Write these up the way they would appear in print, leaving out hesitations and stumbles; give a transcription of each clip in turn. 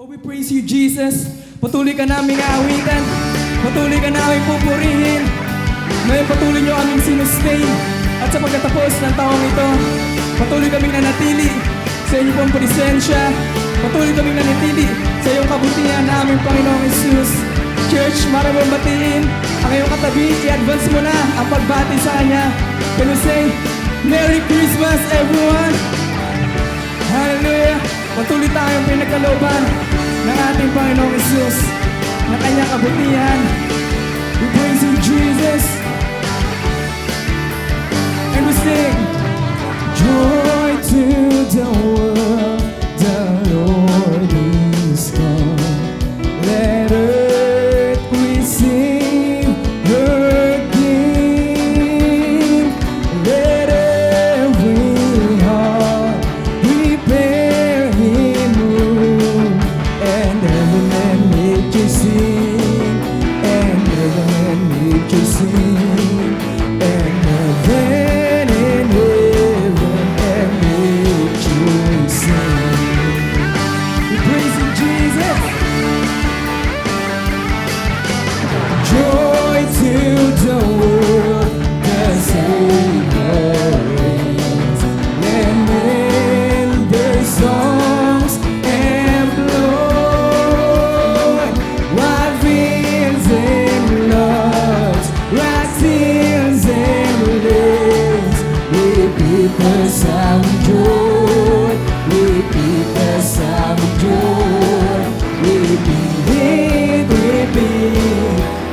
Oh, we praise you, Jesus. Patuloy ka naming aawitan. Patuloy ka naming pupurihin. Ngayon patuloy nyo aming sinustain. At sa pagkatapos ng taong ito, patuloy kaming nanatili sa inyong pong presensya. Patuloy kaming nanatili sa iyong kabutihan na aming Panginoong Jesus. Church, maraming batiin. Ang iyong katabi, i-advance mo na ang pagbati sa Kanya. Can you say, Merry Christmas, everyone! Hallelujah! Patuloy tayong pinagkalooban ng ating Panginoong Jesus na Kanyang kabutihan. We praise you, Jesus. And we sing, joy to the world, the Lord is come. Let earth receive her King. Let every heart prepare Him room, and heaven and nature sing, and heaven and nature sing, and heaven and nature sing. We praise you, Jesus. Joy to the world, the Savior reigns. Let men their songs employ, while fields and loves, risings and lays, repeat the sound of joy, repeat the sound of joy, repeat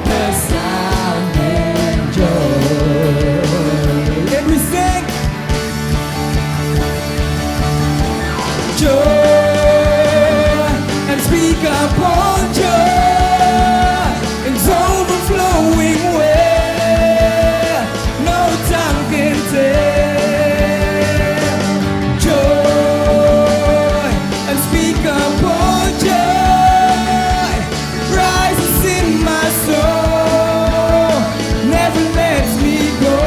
the sound and joy. Let me sing. Joy, and speak upon joy, it's overflowing where no tongue can tell. Joy, and speak upon joy, rises in my soul, never lets me go.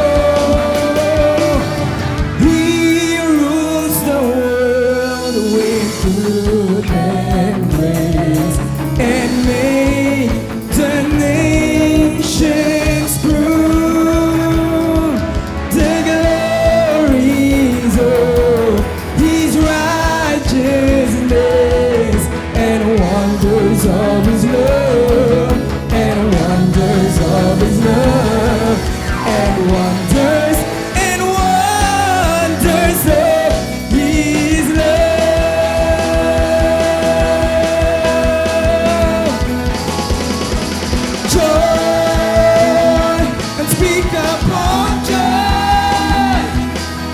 He rules the world with good and grace, and made the nations prove the glories of His righteousness, and wonders of His love, and wonders of His love, and wonders of His love. Joy, and speak upon joy,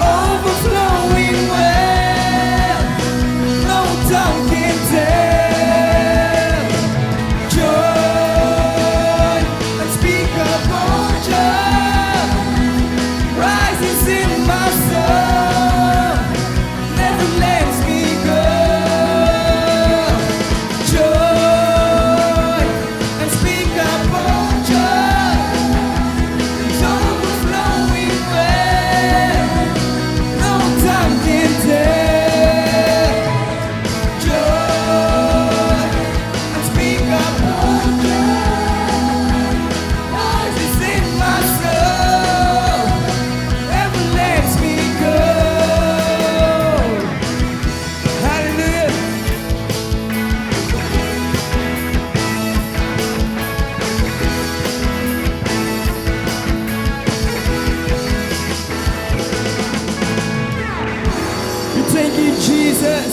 overflowing well, no tongue can tell. Joy, and speak upon joy, rises in my soul, never lets me go. Joy, and speak upon joy, it's overflowing well, no tongue can tell. Joy, and speak upon joy, rises in my soul, never lets me go. Hallelujah. We thank you, Jesus.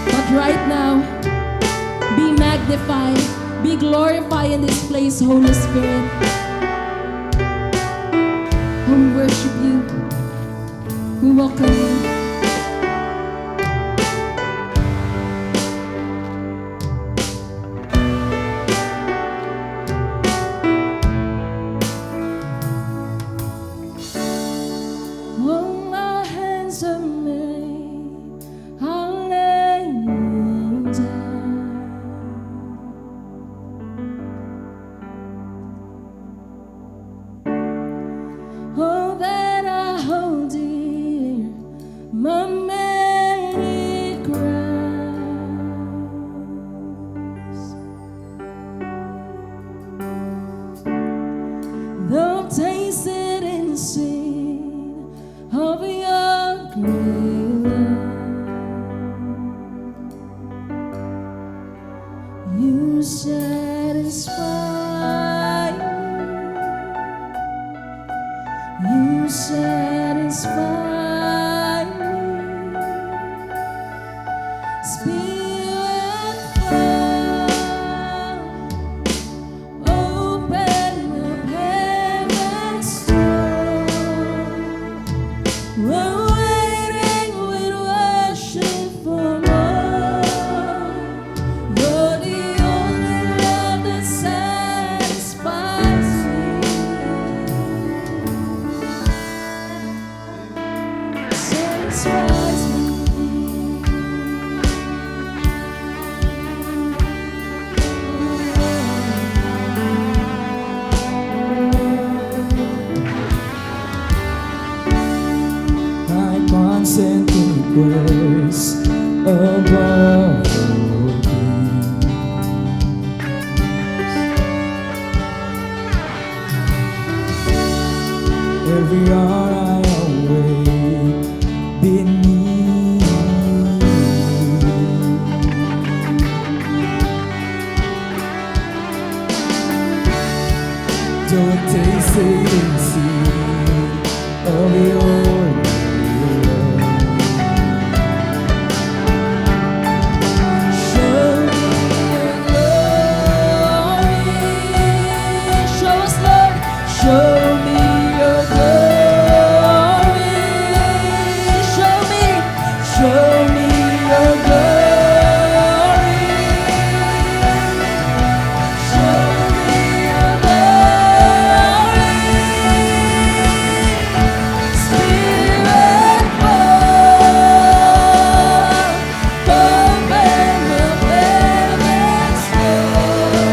But right now, be magnified, be glorified in this place, Holy Spirit. We worship you. We welcome you. Oh, my hands are made, I'm laying down. All that I hold dear, satisfy me. You satisfy me. Spirit flow, open the heavens door. We're waiting with worship for more. You're the only love that satisfies me. Satisfies me. I consent to request above all things. Every hour I awake beneath don't taste it and see of your love. Show me your glory. Show us, Lord. Show me your glory. Show me your glory. Show me your glory. Spirit fall, open the heavens door.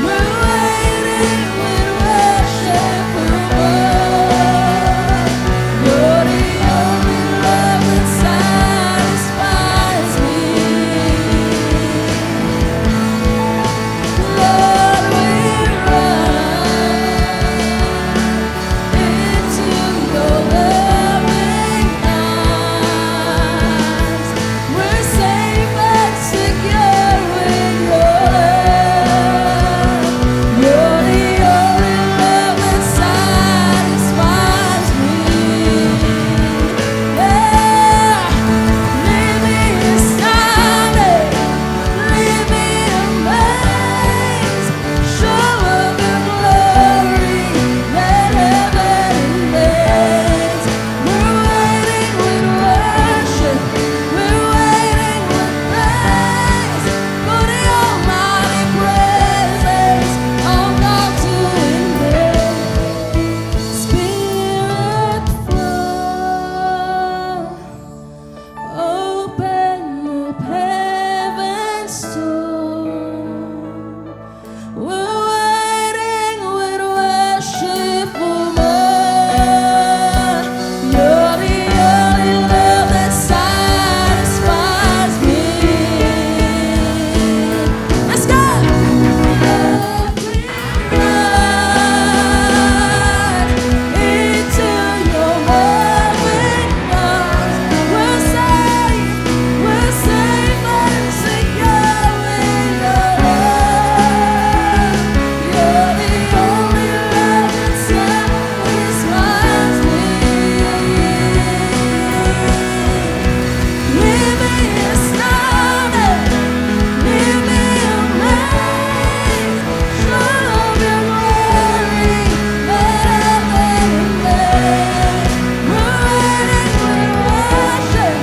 We're waiting with worship for more. You're the only love that satisfies me. Lord, we run into your loving arms. We're safe and secure with your love. You're the only love that satisfies me. Yeah, leave me astounded, leave me amazed. Show of your glory, let heaven amaze. We're waiting with worship, we're waiting with praise for the almighty presence of God to invade. Spirit flow, open up heaven's door. We're waiting with worship for more. You're the only love that satisfies me. Let's go. Run into your loving arms. We're safe and secure in your love. You're the only love that satisfies me. Leave me astounded, leave me amazed. Show of your glory, let heaven amaze. We're waiting with worship,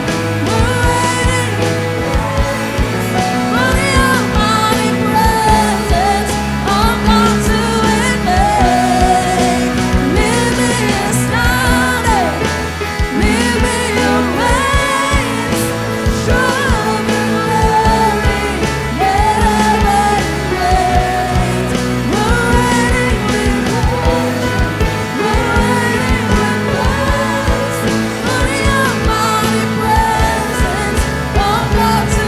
we're waiting for the almighty presence of God to invade. Leave me astounded, leave me amazed. Show of your glory, let heaven amaze. We're waiting with worship, we're waiting with praise for the almighty presence of God to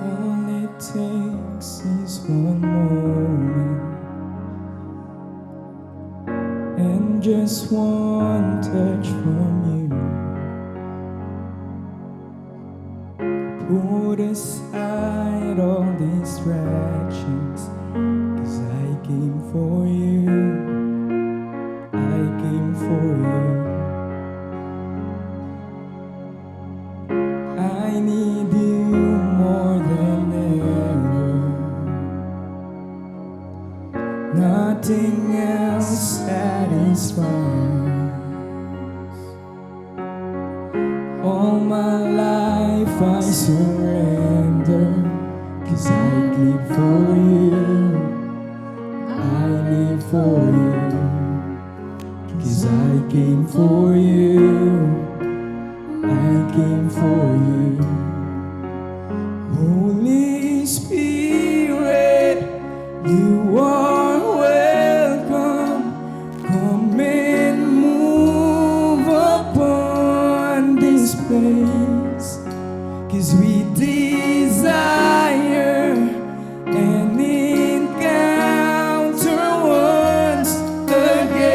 All it takes is one moment just one touch from you. Put aside all distractions, 'cause I came for you. I came for you. I need you more than ever. Nothing else satisfies. All my life I surrender, 'cause I live for you. I live for you, 'cause I came for you. I came for you. Holy Spirit, you are welcome. Come and move upon this place, 'cause we desire an encounter once again.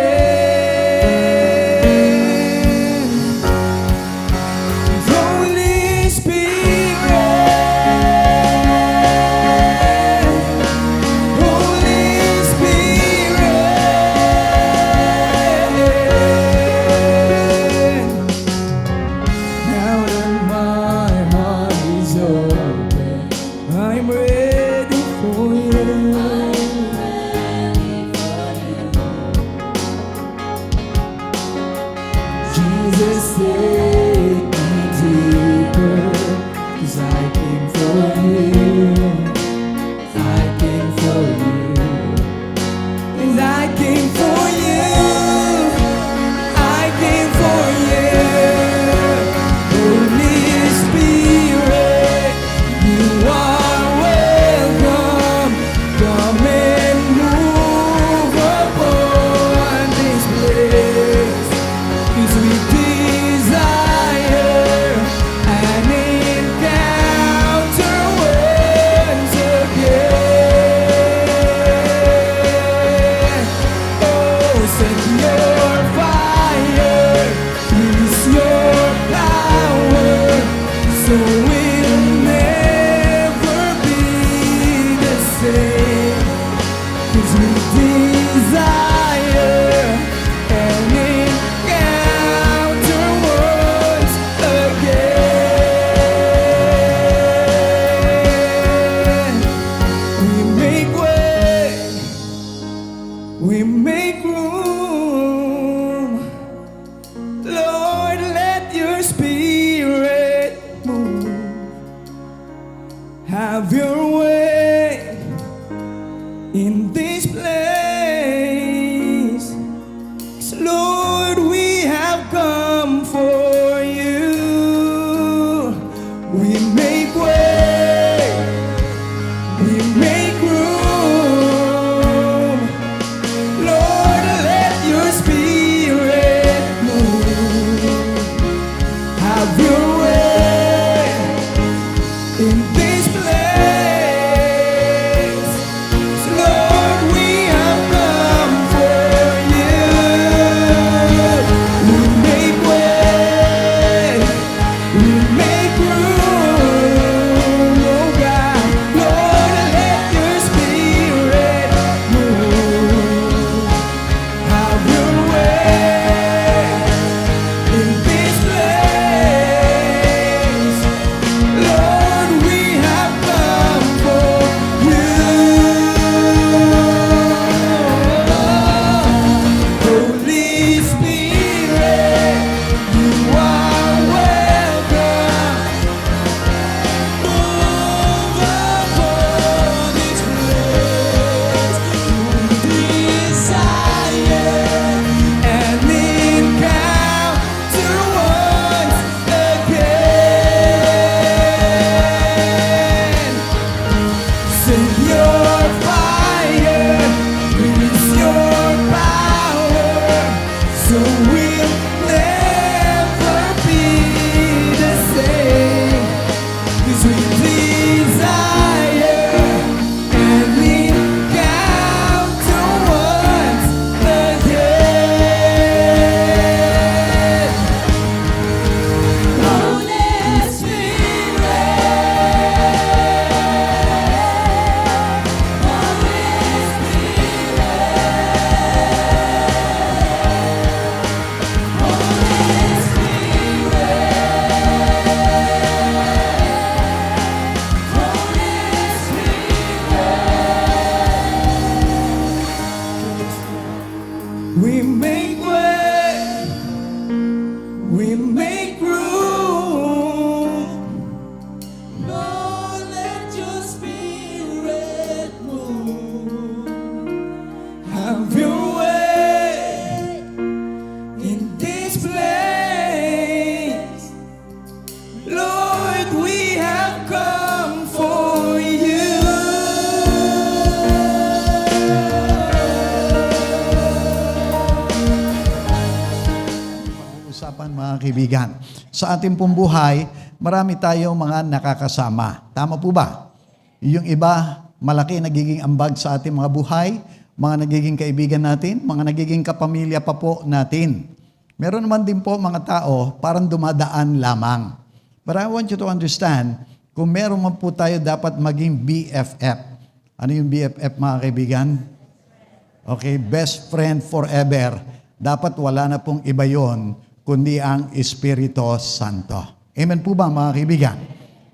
kaibigan. Sa ating pong buhay, marami tayong mga nakakasama. Tama po ba? Yung iba, malaki nagiging ambag sa ating mga buhay, mga nagiging kaibigan natin, mga nagiging kapamilya pa po natin. Meron naman din po mga tao, parang dumadaan lamang. But I want you to understand, kung meron man po tayo dapat maging BFF. Ano yung BFF mga kaibigan? Okay, best friend forever. Dapat wala na pong iba yon, kundi ang Espiritu Santo. Amen po ba mga kaibigan?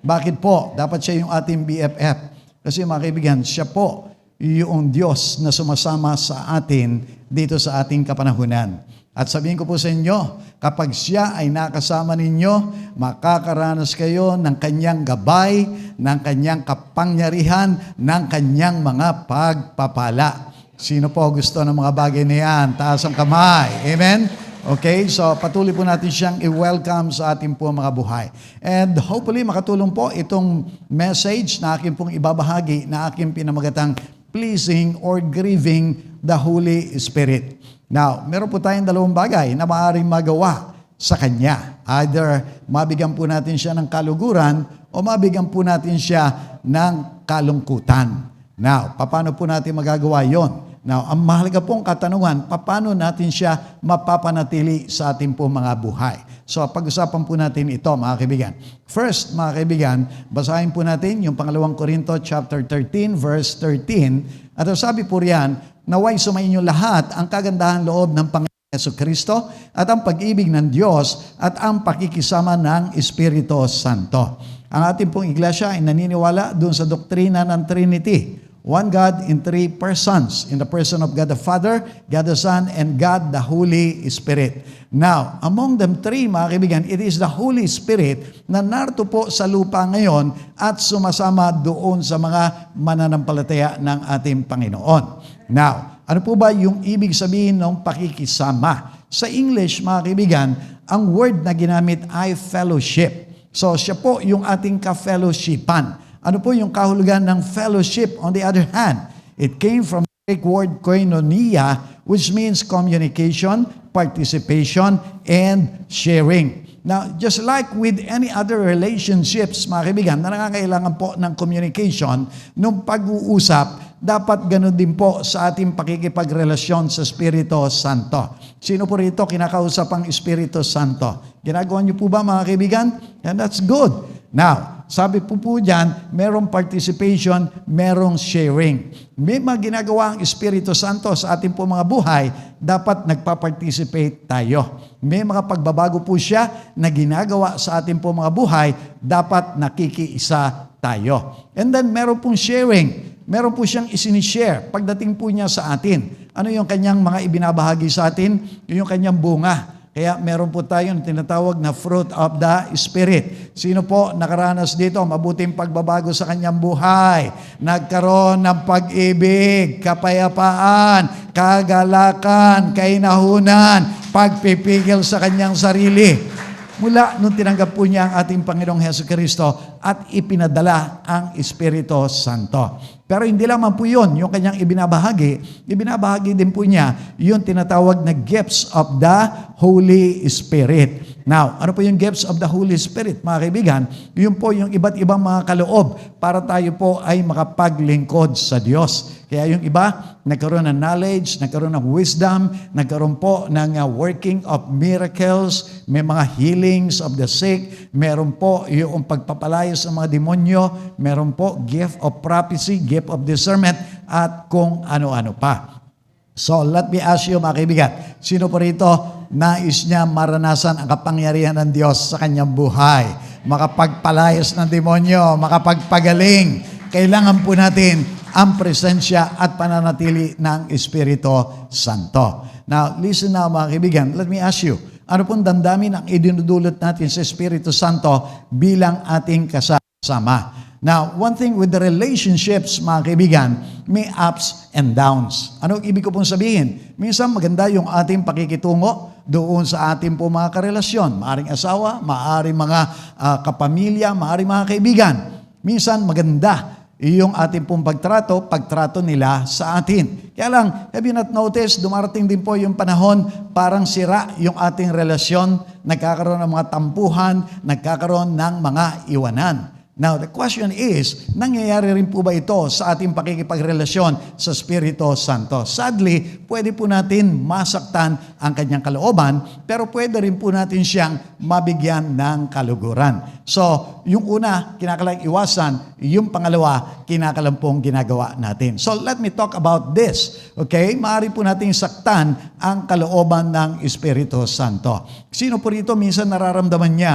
Bakit po? Dapat siya yung ating BFF. Kasi mga kaibigan, siya po yung Diyos na sumasama sa atin dito sa ating kapanahunan. At sabihin ko po sa inyo, kapag siya ay nakasama ninyo, makakaranas kayo ng kanyang gabay, ng kanyang kapangyarihan, ng kanyang mga pagpapala. Sino po gusto ng mga bagay na yan? Taas ang kamay. Amen? Okay, so patuloy po natin siyang i-welcome sa ating po mga buhay. And hopefully makatulong po itong message na aking pong ibabahagi na aking pinamagatang pleasing or grieving the Holy Spirit. Now, meron po tayong dalawang bagay na maaaring magawa sa Kanya. Either mabigyan po natin siya ng kaluguran o mabigyan po natin siya ng kalungkutan. Now, paano po natin magagawa yon? Now, ang mahalaga pong katanungan, paano natin siya mapapanatili sa ating po mga buhay? So, pag-usapan po natin ito, mga kaibigan. First, mga kaibigan, basahin po natin yung 2 Corinto chapter 13, verse 13. At sabi po riyan, naway sumainyo lahat ang kagandahan loob ng Panginoon Jesucristo at ang pag-ibig ng Diyos at ang pakikisama ng Espiritu Santo. Ang ating pong iglesia ay naniniwala doon sa doktrina ng Trinity. One God in three persons, in the person of God the Father, God the Son, and God the Holy Spirit. Now, among them three, mga kaibigan, it is the Holy Spirit na narito po sa lupa ngayon at sumasama doon sa mga mananampalataya ng ating Panginoon. Now, ano po ba yung ibig sabihin ng pakikisama? Sa English, mga kaibigan, ang word na ginamit ay fellowship. So, siya po yung ating ka-fellowshipan. Ano po yung kahulugan ng fellowship? On the other hand, it came from the Greek word koinonia, which means communication, participation, and sharing. Now, just like with any other relationships, mga kaibigan, na nangangailangan po ng communication, nung pag-uusap, dapat ganun din po sa ating pakikipagrelasyon sa Espiritu Santo. Sino po rito kinakausap ang Espiritu Santo? Ginagawa niyo po ba, mga kaibigan? And that's good. Now, sabi po dyan, merong participation, merong sharing. May mga ginagawa ang Espiritu Santo sa ating po mga buhay, dapat nagpa-participate tayo. May mga pagbabago po siya na ginagawa sa ating po mga buhay, dapat nakikiisa tayo. And then meron pong sharing. Meron po siyang isinishare pagdating po niya sa atin. Ano yung kanyang mga ibinabahagi sa atin? Yung kanyang bunga. Kaya meron po tayong tinatawag na fruit of the Spirit. Sino po nakaranas dito? Mabuting pagbabago sa kanyang buhay. Nagkaroon ng pag-ibig, kapayapaan, kagalakan, kainahunan, pagpipigil sa kanyang sarili. Mula nung tinanggap po niya ang ating Panginoong Jesucristo at ipinadala ang Espiritu Santo. Pero hindi lamang po yun, yung kanyang ibinabahagi din po niya yung tinatawag na gifts of the Holy Spirit. Now, ano po yung gifts of the Holy Spirit, mga kaibigan? Yun po yung iba't ibang mga kaloob para tayo po ay makapaglingkod sa Diyos. Kaya yung iba, nagkaroon ng knowledge, nagkaroon ng wisdom, nagkaroon po ng working of miracles, may mga healings of the sick, meron po yung pagpapalayas ng mga demonyo, meron po gift of prophecy, gift of discernment, at kung ano-ano pa. So, let me ask you, mga kaibigan, sino po rito nais niya maranasan ang kapangyarihan ng Diyos sa kanyang buhay? Makapagpalayas ng demonyo, makapagpagaling. Kailangan po natin ang presensya at pananatili ng Espiritu Santo. Now, listen now, mga kaibigan, let me ask you, ano pong damdamin ang idinudulot natin sa Espiritu Santo bilang ating kasama? Now, one thing with the relationships, mga kaibigan, may ups and downs. Ano ibig ko pong sabihin? Minsan maganda yung ating pakikitungo doon sa ating po mga karelasyon. Maaring asawa, maaring mga kapamilya, maaring mga kaibigan. Minsan maganda. yung ating pong pagtrato nila sa atin. Kaya lang, have you not noticed, dumarating din po yung panahon, parang sira yung ating relasyon, nagkakaroon ng mga tampuhan, nagkakaroon ng mga iwanan. Now, the question is, nangyayari rin po ba ito sa ating pakikipagrelasyon sa Espiritu Santo? Sadly, pwede po natin masaktan ang kanyang kalooban, pero pwede rin po natin siyang mabigyan ng kaluguran. So, yung una, kinakailangang iwasan, yung pangalawa, kinakalampong ginagawa natin. So, let me talk about this. Okay? Maaari po natin saktan ang kalooban ng Espiritu Santo. Sino po rito minsan nararamdaman niya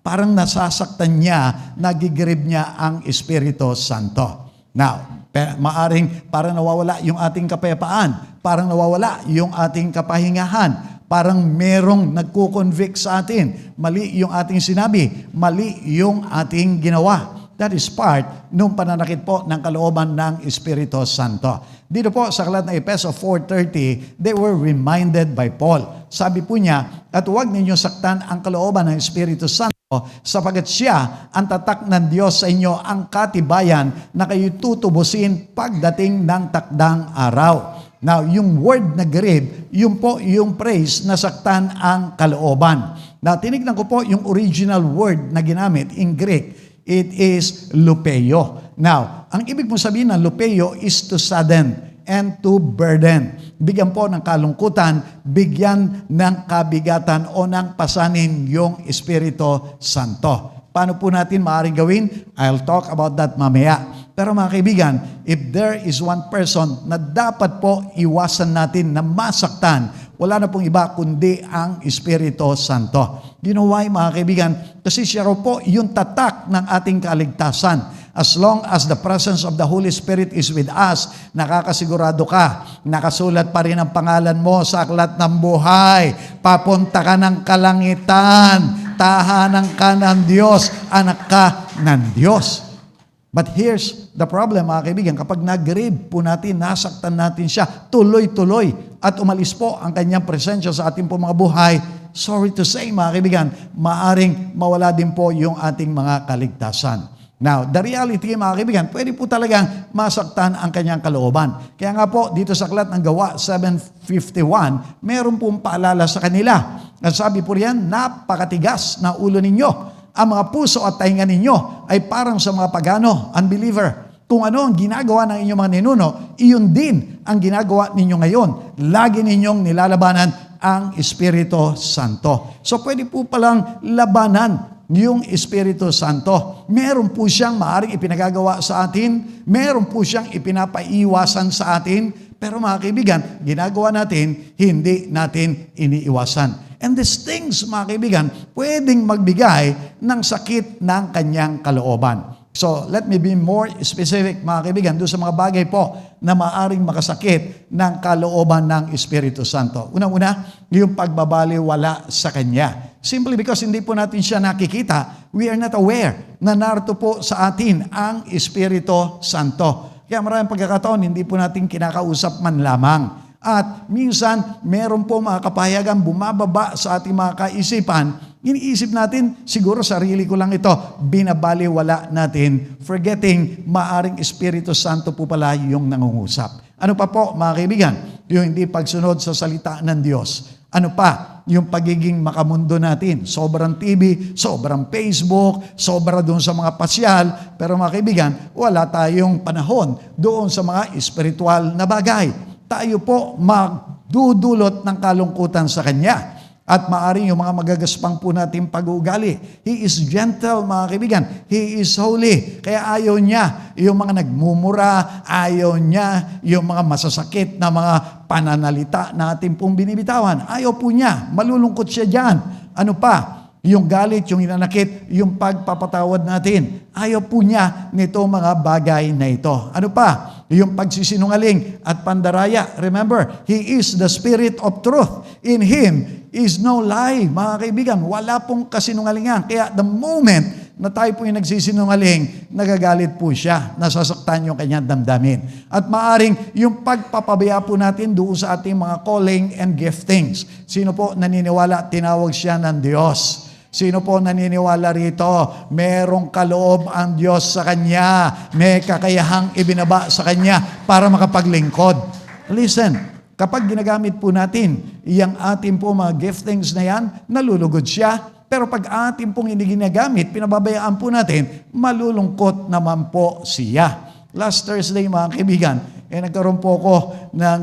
parang nasasaktan niya, nagigirib niya ang Espiritu Santo. Now, maaring parang nawawala yung ating kapayapaan, parang nawawala yung ating kapahingahan, parang merong nagko-convict sa atin, mali yung ating sinabi, mali yung ating ginawa. That is part ng pananakit po ng kalooban ng Espiritu Santo. Dito po sa aklat ng Efeso 4:30, they were reminded by Paul. Sabi po niya, at huwag ninyo saktan ang kalooban ng Espiritu Santo sapagat siya ang tatak ng Diyos sa inyo, ang katibayan na kayo tutubusin pagdating ng takdang araw. Now, yung word na grib, yun po yung praise na saktan ang kalooban. Now, tinignan ko po yung original word na ginamit in Greek. It is lupeo. Now, ang ibig mong sabihin ng lupeo is to sadden and to burden. Bigyan po ng kalungkutan, bigyan ng kabigatan o ng pasanin yung Espiritu Santo. Paano po natin maaaring gawin? I'll talk about that mamaya. Pero mga kaibigan, if there is one person na dapat po iwasan natin na masaktan, wala na pong iba kundi ang Espiritu Santo. You know why, mga kaibigan? Kasi siya raw po yung tatak ng ating kaligtasan. As long as the presence of the Holy Spirit is with us, nakakasigurado ka, nakasulat pa rin ang pangalan mo sa aklat ng buhay. Papunta ka ng kalangitan, tahanan ka ng Diyos, anak ka ng Diyos. But here's the problem, mga kaibigan. Kapag nag-grave po natin, nasaktan natin siya, tuloy-tuloy, at umalis po ang kanyang presensya sa ating po mga buhay, sorry to say, mga kaibigan, maaring mawala din po yung ating mga kaligtasan. Now, the reality, mga kaibigan, pwede po talagang masaktan ang kanyang kalooban. Kaya nga po, dito sa aklat ng Gawa 7:51, meron pong paalala sa kanila. At sabi po riyan, napakatigas na ulo ninyo. Ang mga puso at tainga ninyo ay parang sa mga pagano, unbeliever. Kung ano ang ginagawa ng inyong mga ninuno, iyon din ang ginagawa ninyo ngayon. Lagi ninyong nilalabanan ang Espiritu Santo. So pwede po palang labanan yung Espiritu Santo. Meron po siyang maaring ipinagagawa sa atin, meron po siyang ipinapaiwasan sa atin, pero mga kaibigan, ginagawa natin, hindi natin iniiwasan. And these things, mga kaibigan, pwedeng magbigay ng sakit ng kanyang kalooban. So, let me be more specific, mga kaibigan, doon sa mga bagay po na maaring makasakit ng kalooban ng Espiritu Santo. Unang-una, yung pagbabaliwala sa Kanya. Simply because hindi po natin siya nakikita, we are not aware na narito po sa atin ang Espiritu Santo. Kaya maraming pagkakataon, hindi po natin kinakausap man lamang. At minsan, meron po mga kapahayagan bumababa sa ating mga kaisipan. Iniisip natin, siguro sarili ko lang ito, binabaliwala natin, forgetting maaring Espiritu Santo po pala yung nangungusap. Ano pa po, mga kaibigan? Yung hindi pagsunod sa salita ng Diyos. Ano pa? Yung pagiging makamundo natin. Sobrang TV, sobrang Facebook, sobra doon sa mga pasyal. Pero mga kaibigan, wala tayong panahon doon sa mga espiritual na bagay. Tayo po magdudulot ng kalungkutan sa Kanya. At maaring yung mga magagaspang po natin pag-uugali. He is gentle, mga kaibigan. He is holy. Kaya ayaw niya yung mga nagmumura, ayaw niya yung mga masasakit na mga pananalita na ating pong binibitawan. Ayaw po niya. Malulungkot siya dyan. Ano pa? Yung galit, yung inanakit, yung pagpapatawad natin. Ayaw po niya nito mga bagay na ito. Ano pa? Yung pagsisinungaling at pandaraya. Remember, He is the Spirit of truth. In Him is no lie. Mga kaibigan, wala pong kasinungalingan. Kaya the moment na tayo po yung nagsisinungaling, nagagalit po siya, nasasaktan yung kanyang damdamin. At maaring yung pagpapabaya po natin doon sa ating mga calling and giftings. Sino po naniniwala, tinawag siya ng Diyos. Sino po naniniwala rito? Merong kaloob ang Diyos sa kanya. May kakayahang ibinaba sa kanya para makapaglingkod. Listen, kapag ginagamit po natin yung ating po mga giftings na yan, nalulugod siya. Pero pag ating pong hindi ginagamit, pinababayaan po natin, malulungkot naman po siya. Last Thursday, mga kaibigan, nagkaroon po ako ng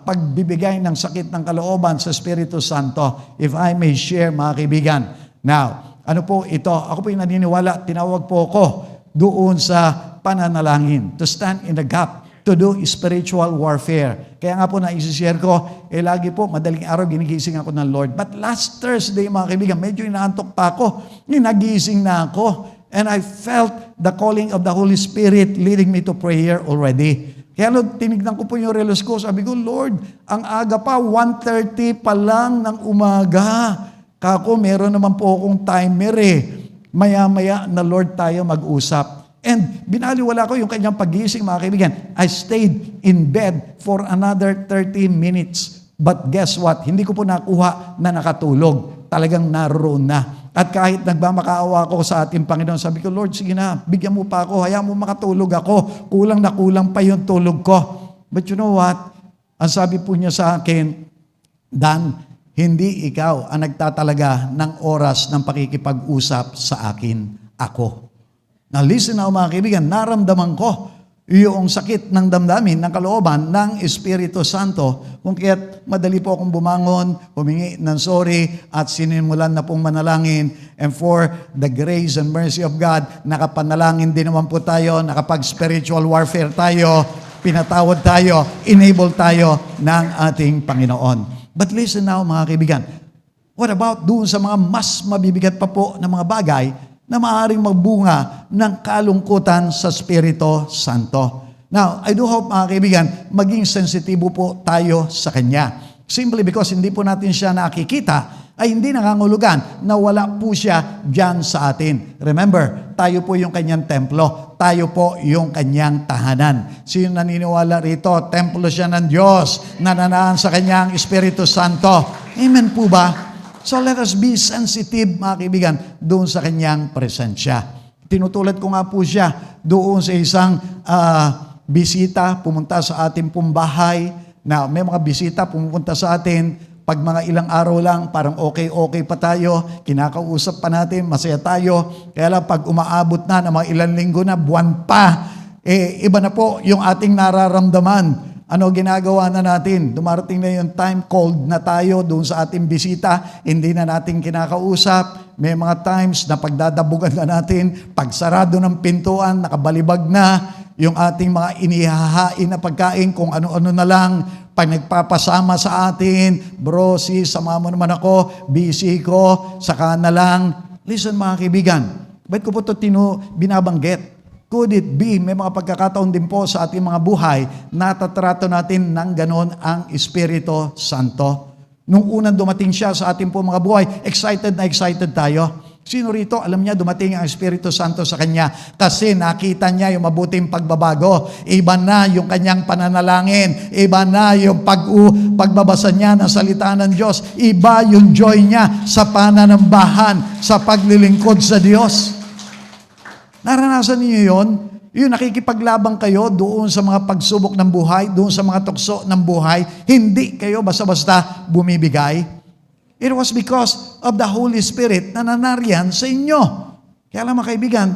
pagbibigay ng sakit ng kalooban sa Espiritu Santo. If I may share, mga kaibigan. Now, ano po ito? Ako po yung naniniwala, tinawag po ako doon sa pananalangin, to stand in the gap, to do spiritual warfare. Kaya nga po naisishare ko, lagi po, madaling araw, ginigising ako ng Lord. But last Thursday, mga kaibigan, medyo inaantok pa ako. Nagising na ako. And I felt the calling of the Holy Spirit leading me to prayer already. Kaya tinignan ko po yung relos ko, sabi ko, Lord, ang aga pa, 1:30 pa lang ng umaga. Kako, meron naman po akong timer Maya-maya na Lord tayo mag-usap. And binaliwala ko yung kanyang pagising, mga kaibigan. I stayed in bed for another 30 minutes. But guess what? Hindi ko po nakuha na nakatulog. Talagang naroon na. At kahit nagmamakaawa ako sa ating Panginoon, sabi ko, Lord, sige na, bigyan mo pa ako, hayaan mo makatulog ako. Kulang na kulang pa yung tulog ko. But you know what? Ang sabi po niya sa akin, Dan, hindi ikaw ang nagtatalaga ng oras ng pakikipag-usap sa akin, ako. Now listen na mga kaibigan, naramdaman ko yung sakit ng damdamin, ng kalooban ng Espiritu Santo, kung kaya't madali po akong bumangon, humingi ng sorry, at sinimulan na pong manalangin. And for the grace and mercy of God, nakapanalangin din naman po tayo, nakapag-spiritual warfare tayo, pinatawad tayo, enable tayo ng ating Panginoon. But listen now mga kaibigan, what about doon sa mga mas mabibigat pa po na mga bagay na maaaring magbunga ng kalungkutan sa Espiritu Santo. Now, I do hope mga kaibigan, maging sensitibo po tayo sa Kanya. Simply because hindi po natin siya nakikita, ay hindi nangangulugan na wala po siya dyan sa atin. Remember, tayo po yung Kanyang templo. Tayo po yung Kanyang tahanan. Sino naniniwala rito? Templo siya ng Diyos, nananaan sa Kanyang Espiritu Santo. Amen po ba? So let us be sensitive, mga kaibigan, doon sa kanyang presensya. Tinutulad ko nga po siya doon sa isang bisita, pumunta sa ating pong bahay. Na may mga bisita pumunta sa atin, pag mga ilang araw lang, parang okay pa tayo, kinakausap pa natin, masaya tayo. Kaya lang pag umaabot na ng mga ilang linggo na, buwan pa, iba na po yung ating nararamdaman. Ano ginagawa na natin? Dumarating na yung time, cold na tayo doon sa ating bisita, hindi na natin kinakausap. May mga times na pagdadabugan na natin, pagsarado ng pintuan, nakabalibag na yung ating mga inihahain na pagkain, kung ano-ano na lang, pag nagpapasama sa atin, bro, sis, sama mo naman ako, busy ko, saka na lang. Listen mga kaibigan, ba't ko po ito binabanggit? Could it be, may mga pagkakataon din po sa ating mga buhay, natatrato natin ng ganon ang Espiritu Santo. Nung unang dumating siya sa ating po mga buhay, excited na excited tayo. Sino rito, alam niya, dumating ang Espiritu Santo sa kanya kasi nakita niya yung mabuting pagbabago. Iba na yung kanyang pananalangin. Iba na yung pagbabasa niya ng salita ng Diyos. Iba yung joy niya sa pananambahan, sa paglilingkod sa Diyos. Naranasan niyo yun? Yung nakikipaglabang kayo doon sa mga pagsubok ng buhay, doon sa mga tukso ng buhay, hindi kayo basta-basta bumibigay. It was because of the Holy Spirit na nanariyan sa inyo. Kaya lang mga kaibigan,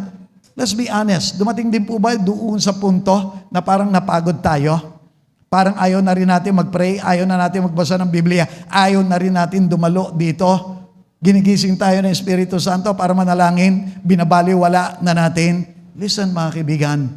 let's be honest, dumating din po ba doon sa punto na parang napagod tayo? Parang ayaw na rin natin mag-pray, ayaw na natin magbasa ng Biblia, ayaw na rin natin dumalo dito. Ginigising tayo ng Espiritu Santo para manalangin, binabaliwala na natin. Listen mga kaibigan,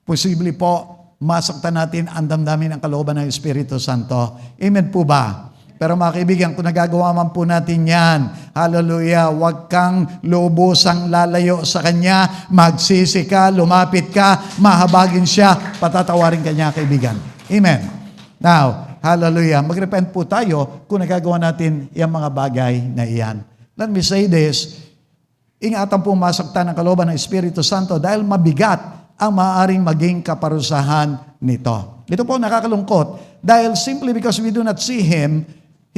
posible po masaktan natin ang damdamin ng kalooban ng Espiritu Santo. Amen po ba? Pero mga kaibigan, kung nagagawa man po natin yan, hallelujah, huwag kang lubusang lalayo sa Kanya, magsisi ka, lumapit ka, mahabagin siya, patatawarin ka niya kaibigan. Amen. Now, hallelujah, mag-repent po tayo kung nagagawa natin yung mga bagay na iyan. Let me say this, ingatan po masaktan ng kalooban ng Espiritu Santo dahil mabigat ang maaaring maging kaparusahan nito. Ito po nakakalungkot dahil simply because we do not see Him,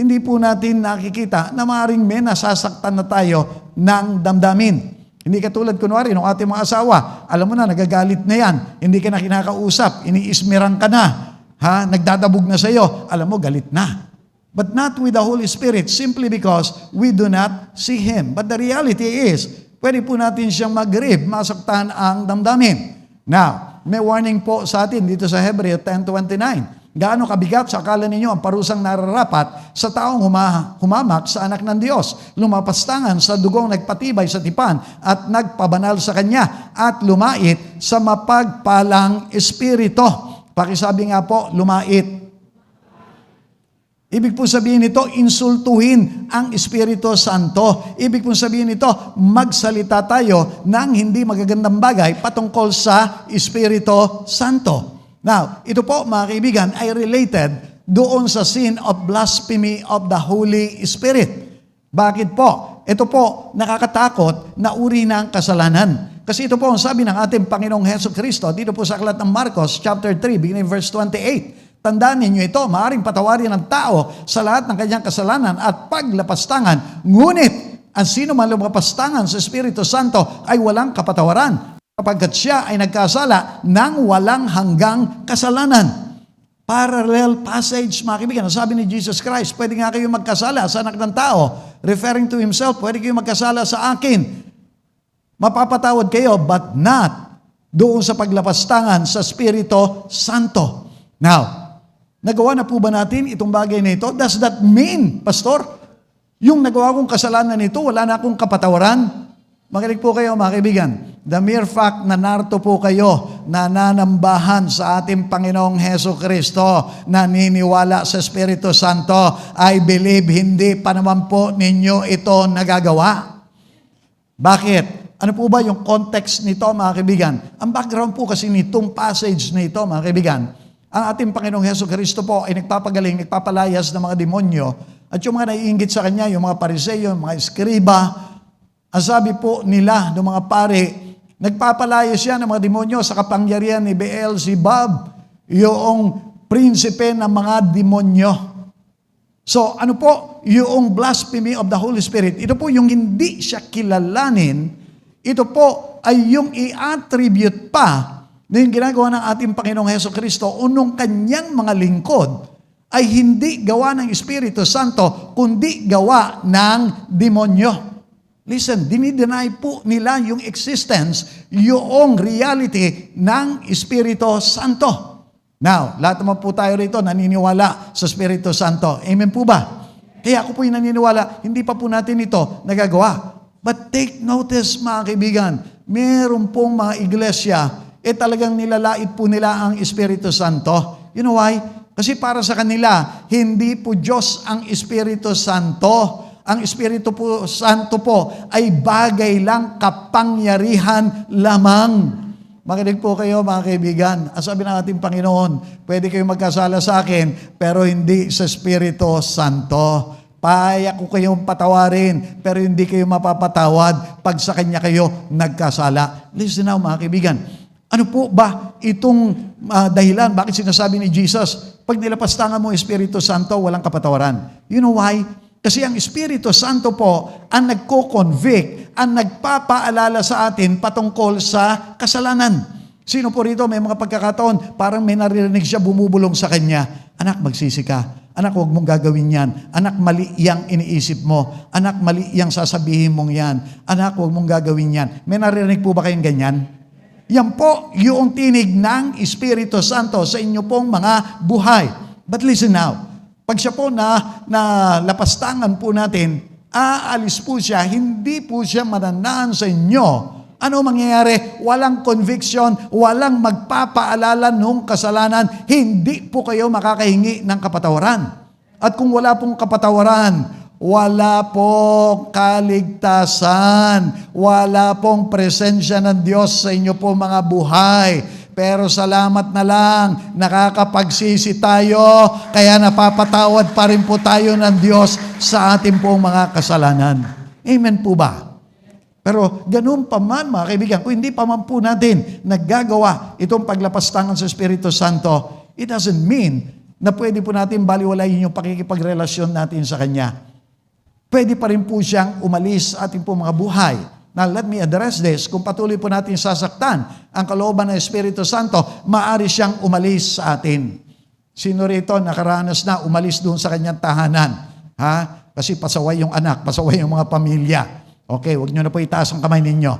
hindi po natin nakikita na maaaring may nasasaktan na tayo ng damdamin. Hindi katulad kunwari ng ating mga asawa, alam mo na, nagagalit na yan, hindi ka na kinakausap, iniismiran ka na, nagdadabog na sa iyo, alam mo, galit na. But not with the Holy Spirit, simply because we do not see Him. But the reality is, pwede po natin siyang mag-grieve, masaktan ang damdamin. Now, may warning po sa atin dito sa Hebreo 10:29. Gaano kabigat sa akala ninyo ang parusang nararapat sa taong humamak sa anak ng Diyos, lumapastangan sa dugong nagpatibay sa tipan at nagpabanal sa Kanya at lumait sa mapagpalang Espiritu. Pakisabi nga po, lumait. Ibig po sabihin nito, insultuhin ang Espiritu Santo. Ibig po sabihin nito, magsalita tayo ng hindi magagandang bagay patungkol sa Espiritu Santo. Now, ito po mga kaibigan ay related doon sa sin of blasphemy of the Holy Spirit. Bakit po? Ito po, nakakatakot na uri ng kasalanan. Kasi ito po ang sabi ng ating Panginoong Hesukristo dito po sa aklat ng Marcos chapter 3, beginning verse 28. Tandaan ninyo ito, maaaring patawarin ng tao sa lahat ng kanyang kasalanan at paglapastangan. Ngunit, ang sino man lumapastangan sa Espiritu Santo ay walang kapatawaran, kapagkat siya ay nagkasala ng walang hanggang kasalanan. Parallel passage, mga kaibigan. Sabi ni Jesus Christ, pwede nga kayo magkasala sa anak ng tao. Referring to Himself, pwede kayo magkasala sa akin. Mapapatawad kayo, but not doon sa paglapastangan sa Espiritu Santo. Now, nagawa na po ba natin itong bagay na ito? Does that mean, Pastor, yung nagawa kong kasalanan nito, wala na akong kapatawaran? Makinig po kayo, mga kaibigan. The mere fact na narito po kayo, nananambahan sa ating Panginoong Hesukristo, naniniwala sa Espiritu Santo, I believe hindi pa naman po ninyo ito nagagawa. Bakit? Ano po ba yung context nito, mga kaibigan? Ang background po kasi nitong passage na ito, mga kaibigan, ang ating Panginoong Hesukristo po ay nagpapagaling, nagpapalayas ng mga demonyo, at yung mga naiinggit sa Kanya, yung mga Pariseo, yung mga Eskriba, ang sabi po nila ng mga pare, nagpapalayas siya ng mga demonyo sa kapangyarihan ni Beelzebub, yung prinsipe ng mga demonyo. So ano po, yung blasphemy of the Holy Spirit, ito po yung hindi siya kilalanin, ito po ay yung i-attribute pa na yung ginagawa ng ating Panginoong Hesukristo o nung kanyang mga lingkod ay hindi gawa ng Espiritu Santo, kundi gawa ng demonyo. Listen, dinideny po nila yung existence, yung reality ng Espiritu Santo. Now, lahat naman po tayo rito naniniwala sa Espiritu Santo. Amen po ba? Kaya ako po yung naniniwala, hindi pa po natin ito nagagawa. But take notice, mga kaibigan, meron pong mga iglesia, talagang nilalait po nila ang Espiritu Santo. You know why? Kasi para sa kanila, hindi po Diyos ang Espiritu Santo. Ang Espiritu po Santo po ay bagay lang, kapangyarihan lamang. Makinig po kayo, mga kaibigan. Ang sabi ng ating Panginoon, pwede kayo magkasala sa akin, pero hindi sa Espiritu Santo. Paya ko kayong patawarin, pero hindi kayo mapapatawad pag sa Kanya kayo nagkasala. Listen now, mga kaibigan. Ano po ba itong dahilan? Bakit sinasabi ni Jesus, pag nilapastangan mo Espiritu Santo, walang kapatawaran? You know why? Kasi ang Espiritu Santo po ang nagko-convict, ang nagpapaalala sa atin patungkol sa kasalanan. Sino po rito may mga pagkakataon, parang may naririnig siya bumubulong sa kanya, anak, magsisi ka. Anak, huwag mong gagawin yan. Anak, mali yang iniisip mo. Anak, mali yang sasabihin mong yan. Anak, huwag mong gagawin yan. May naririnig po ba kayong ganyan? Yan po yung tinig ng Espiritu Santo sa inyo pong mga buhay. But listen now. Pag siya po na lapastangan po natin, aalis po siya, hindi po siya mananahan sa inyo. Ano mangyayari? Walang conviction, walang magpapaalala nung kasalanan, hindi po kayo makakahingi ng kapatawaran. At kung wala pong kapatawaran, wala pong kaligtasan, wala pong presensya ng Diyos sa inyo po mga buhay. Pero salamat na lang, nakakapagsisi tayo, kaya napapatawad pa rin po tayo ng Diyos sa ating pong mga kasalanan. Amen po ba? Pero ganun pa man, mga kaibigan, kung hindi pa man po natin naggagawa itong paglapastangan sa Espiritu Santo, it doesn't mean na pwede po natin baliwalayin yung pakikipagrelasyon natin sa Kanya. pwede pa rin po siyang umalis sa ating po mga buhay. Now, let me address this. Kung patuloy po natin sasaktan ang kalooban ng Espiritu Santo, maaari siyang umalis sa atin. Sino rito nakaranas na umalis doon sa kanyang tahanan? Ha? Kasi pasaway yung anak, pasaway yung mga pamilya. Okay, wag nyo na po itaas ang kamay ninyo.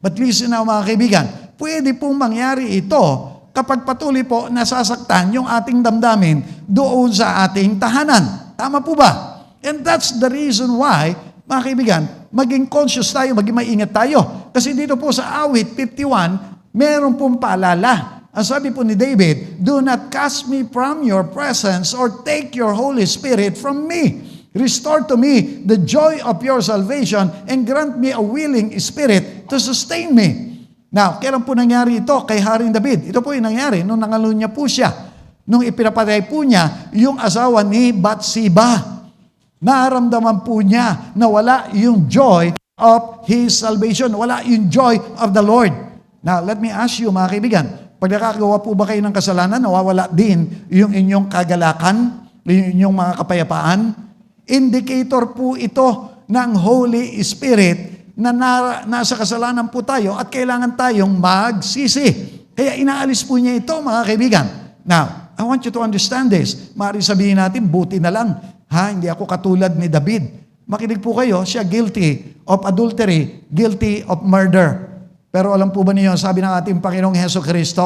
But listen now mga kaibigan, pwede pong mangyari ito kapag patuloy po nasasaktan yung ating damdamin doon sa ating tahanan. Tama po ba? And that's the reason why, mga kaibigan, maging conscious tayo, maging maingat tayo. Kasi dito po sa awit 51, meron pong paalala. Ang sabi po ni David, "Do not cast me from your presence or take your Holy Spirit from me. Restore to me the joy of your salvation and grant me a willing spirit to sustain me." Now, kailan po nangyari ito kay Haring David? Ito po yung nangyari nung nangalunya po siya. Nung ipinapatay po niya yung asawa ni Bathsheba. Naramdaman po niya na wala yung joy of his salvation. Wala yung joy of the Lord. Now, let me ask you mga kaibigan, pag nakagawa po ba kayo ng kasalanan, nawawala din yung inyong kagalakan, yung inyong mga kapayapaan? Indicator po ito ng Holy Spirit na nasa kasalanan po tayo at kailangan tayong magsisi. Kaya inaalis po niya ito, mga kaibigan. Now, I want you to understand this. Maaari sabihin natin, buti na lang. Hindi ako katulad ni David. Makinig po kayo, siya guilty of adultery, guilty of murder. Pero alam po ba niyo, sabi ng ating Panginoong Hesukristo,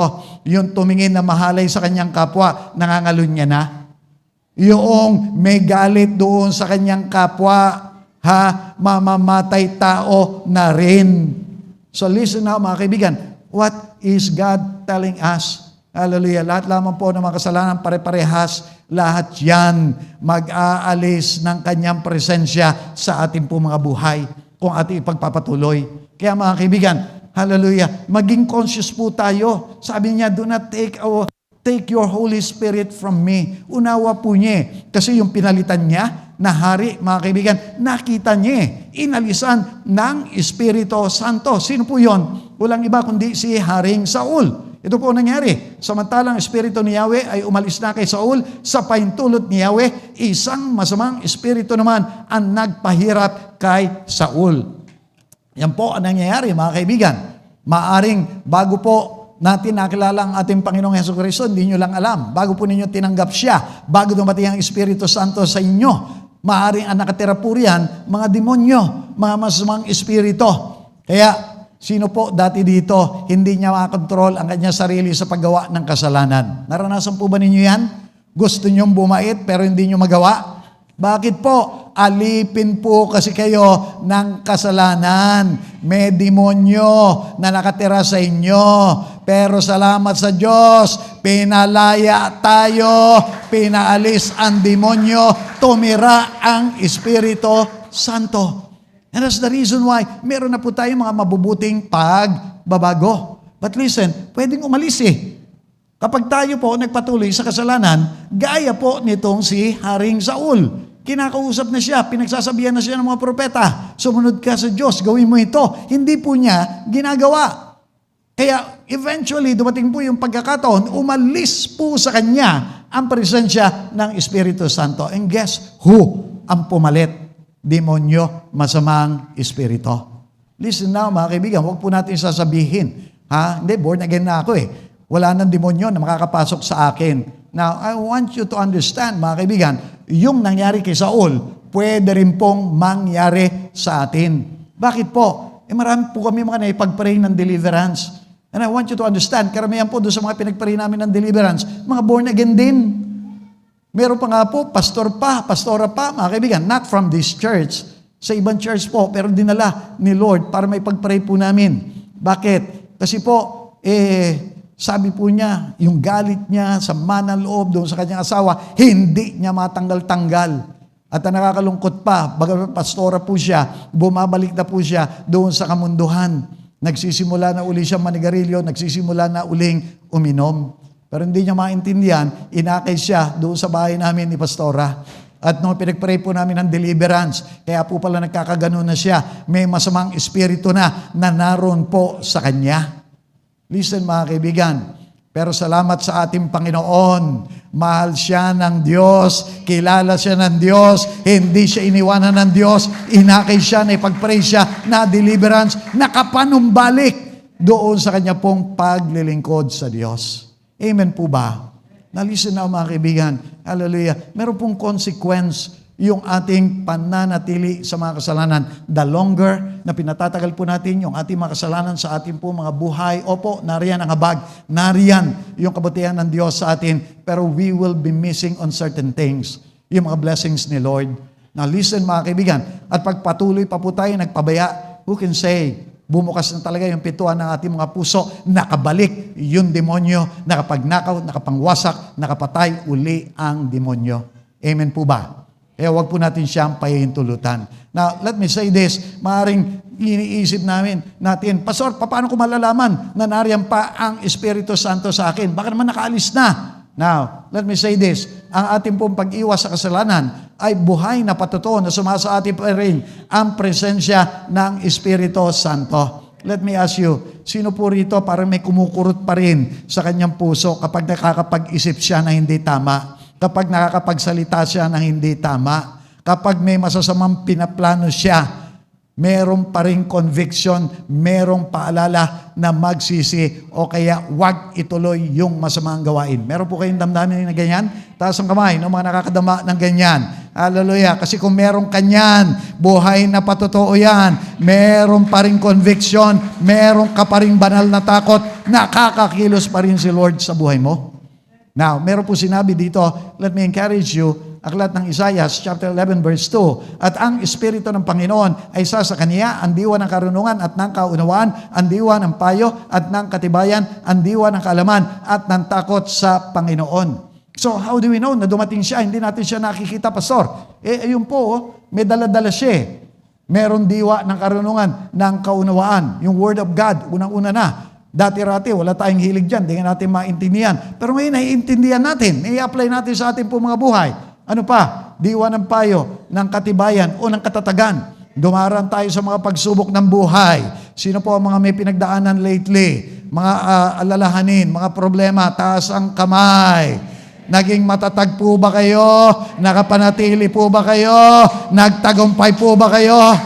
yung tumingin na mahalay sa kanyang kapwa, nangangalunya na. Yung may galit doon sa kanyang kapwa, mamamatay tao na rin. So listen now mga kaibigan, what is God telling us? Hallelujah. Lahat lamang po ng mga kasalanan, pare-parehas, lahat yan mag-aalis ng kanyang presensya sa ating po mga buhay kung ating ipagpapatuloy. Kaya mga kaibigan, hallelujah, maging conscious po tayo. Sabi niya, do not take your Holy Spirit from me. Unawa po niya. Kasi yung pinalitan niya na hari, mga kaibigan, nakita niya. Inalisan ng Espiritu Santo. Sino po yon? Walang iba kundi si Haring Saul. Ito po nangyari. Samantalang Espiritu ni Yahweh ay umalis na kay Saul, sa paintulot ni Yahweh, isang masamang Espiritu naman ang nagpahirap kay Saul. Yan po ang nangyayari, mga kaibigan. Maaring bago po natin nakilala ang ating Panginoong Hesukristo, hindi nyo lang alam. Bago po ninyo tinanggap siya, bago dumating ang Espiritu Santo sa inyo, maaring ang nakatira po riyan, mga demonyo, mga masamang espiritu. Kaya, sino po dati dito, hindi niya makakontrol ang kanya sarili sa paggawa ng kasalanan? Naranasan po ba ninyo yan? Gusto nyong bumait pero hindi nyo magawa? Bakit po? Alipin po kasi kayo ng kasalanan. May demonyo na nakatira sa inyo. Pero salamat sa Diyos, pinalaya tayo, pinaalis ang demonyo, tumira ang Espiritu Santo. And that's the reason why meron na po tayong mga mabubuting pagbabago. But listen, pwedeng umalis eh. Kapag tayo po nagpatuloy sa kasalanan, gaya po nitong si Haring Saul. Kinakausap na siya, pinagsasabihan na siya ng mga propeta, sumunod ka sa Diyos, gawin mo ito. Hindi po niya ginagawa. Kaya eventually, dumating po yung pagkakataon, umalis po sa kanya ang presensya ng Espiritu Santo. And guess who ang pumalit? Demonyo, masamang espiritu. Listen now, mga kaibigan, huwag po natin sasabihin, hindi, born again na ako eh. Wala nang demonyo na makakapasok sa akin. Now, I want you to understand, mga kaibigan, yung nangyari kay Saul, pwede rin pong mangyari sa atin. Bakit po? Marami po kami mga naipag-pray ng deliverance. And I want you to understand, karamihan po doon sa mga pinag-pray namin ng deliverance, mga born again din. Meron pa nga po, pastora pa, mga kaibigan, not from this church, sa ibang church po, pero dinala ni Lord para may pag-pray po namin. Bakit? Kasi po, sabi po niya, yung galit niya sa manang loob doon sa kanyang asawa, hindi niya matanggal-tanggal. At ang nakakalungkot pa, baga pastora po siya, bumabalik na po siya doon sa kamunduhan. Nagsisimula na uli siya manigarilyo, nagsisimula na uling uminom. Pero hindi niya maintindihan, inakay siya doon sa bahay namin ni Pastora. At nung pinag-pray po namin ng deliverance, kaya po pala nagkakaganon na siya, may masamang espiritu na naroon po sa kanya. Listen mga kaibigan, Pero salamat sa ating Panginoon. Mahal siya ng Diyos. Kilala siya ng Diyos. Hindi siya iniwanan ng Diyos. Inakay siya, naipag-pray siya, na deliverance, nakapanumbalik doon sa kanya pong paglilingkod sa Diyos. Amen po ba? Nalisten na mga kaibigan. Hallelujah. Meron pong consequence yung ating pananatili sa mga kasalanan. The longer na pinatatagal po natin yung ating mga kasalanan sa ating po mga buhay, opo, nariyan ang habag, nariyan yung kabutihan ng Diyos sa atin, pero we will be missing on certain things. Yung mga blessings ni Lord. Now listen mga kaibigan, at pagpatuloy pa po tayo nagpabaya, who can say, bumukas na talaga yung pintuan ng ating mga puso, nakabalik yung demonyo, nakapagnakaw, nakapangwasak, nakapatay uli ang demonyo. Amen po ba? Kaya wag po natin siyang pahihintulutan. Now, let me say this, maaaring iniisip natin, Pastor, paano ko malalaman na nariyan pa ang Espiritu Santo sa akin? Baka naman nakaalis na. Now, let me say this, ang ating pong pag-iwas sa kasalanan ay buhay na patutuo na sumasa atin pa rin ang presensya ng Espiritu Santo. Let me ask you, sino po rito parang may kumukurot pa rin sa kanyang puso kapag nakakapag-isip siya na hindi tama? Kapag nakakapagsalita siya ng hindi tama, kapag may masasamang pinaplano siya, merong pa rin conviction, merong paalala na magsisi o kaya wag ituloy yung masamang gawain. Meron po kayong damdamin na ganyan? Taas ang kamay ng mga nakakadama ng ganyan. Hallelujah. Kasi kung meron kanyan, buhay na patotoo yan, meron pa rin conviction, meron ka pa rin banal na takot, nakakakilos pa rin si Lord sa buhay mo. Now, meron po sinabi dito, let me encourage you, aklat ng Isaiah, chapter 11, verse 2, at ang Espiritu ng Panginoon ay isa sa kaniya, ang diwa ng karunungan at ng kaunawaan, ang diwa ng payo at ng katibayan, ang diwa ng kaalaman at ng takot sa Panginoon. So, how do we know na dumating siya? Hindi natin siya nakikita, Pastor. Ayun po, may dala-dala siya. Meron diwa ng karunungan, ng kaunawaan, yung Word of God, unang-una na. Dati-rati, wala tayong hilig dyan, hindi natin maintindihan. Pero ngayon, naiintindihan natin, i-apply natin sa ating po mga buhay. Ano pa? Diwa ng payo, ng katibayan o ng katatagan. Dumaraan tayo sa mga pagsubok ng buhay. Sino po ang mga may pinagdaanan lately? Mga alalahanin, mga problema, taas ang kamay. Naging matatag po ba kayo? Nakapanatili po ba kayo? Nagtagumpay po ba kayo?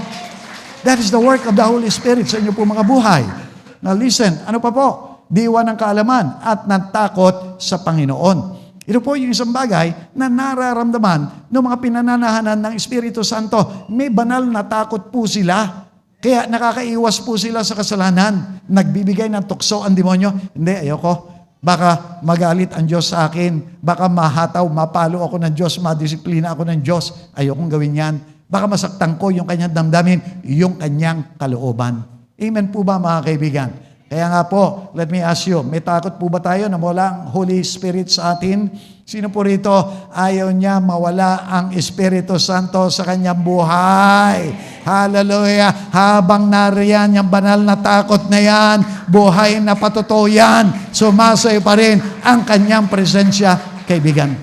That is the work of the Holy Spirit sa inyo po mga buhay. Now listen, ano pa po? Diwa ng kaalaman at ng takot sa Panginoon. Ito po yung isang bagay na nararamdaman ng mga pinananahanan ng Espiritu Santo. May banal na takot po sila. Kaya nakakaiwas po sila sa kasalanan. Nagbibigay ng tukso ang demonyo. Hindi, ayoko. Baka magalit ang Diyos sa akin. Baka mahataw, mapalo ako ng Diyos, madisiplina ako ng Diyos. Ayokong gawin yan. Baka masaktan ko yung kanyang damdamin, yung kanyang kalooban. Amen po ba mga kaibigan? Kaya nga po, let me ask you, may takot po ba tayo na mawala ang Holy Spirit sa atin? Sino po rito ayaw niya mawala ang Espiritu Santo sa kanyang buhay? Hallelujah! Habang nariyan yung banal na takot na yan, buhay na patotoo yan, sumasayo pa rin ang kanyang presensya, kaibigan.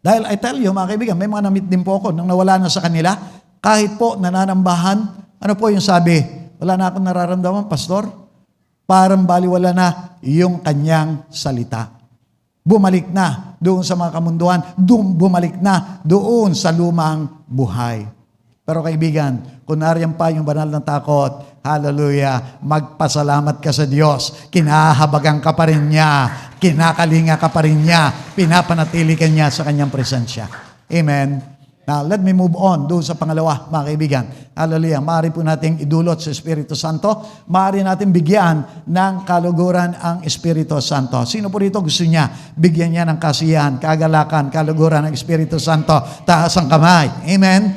Dahil I tell you, mga kaibigan, may mga namit din po ako nang nawala na sa kanila, kahit po nananambahan, ano po yung sabi? Wala na akong nararamdaman, Pastor. Parang baliwala na yung kanyang salita. Bumalik na doon sa mga kamunduhan, bumalik na doon sa lumang buhay. Pero kaibigan, kung nariyan pa yung banal na takot, hallelujah, magpasalamat ka sa Diyos. Kinahabagan ka pa rin niya, kinakalinga ka pa rin niya, pinapanatili ka niya sa kanyang presensya. Amen. Now, let me move on doon sa pangalawa, mga kaibigan. Hallelujah. Maaari po nating idulot sa Espiritu Santo. Maaari natin bigyan ng kaluguran ang Espiritu Santo. Sino po rito gusto niya? Bigyan niya ng kasiyahan, kagalakan, kaluguran ng Espiritu Santo. Taas ang kamay. Amen?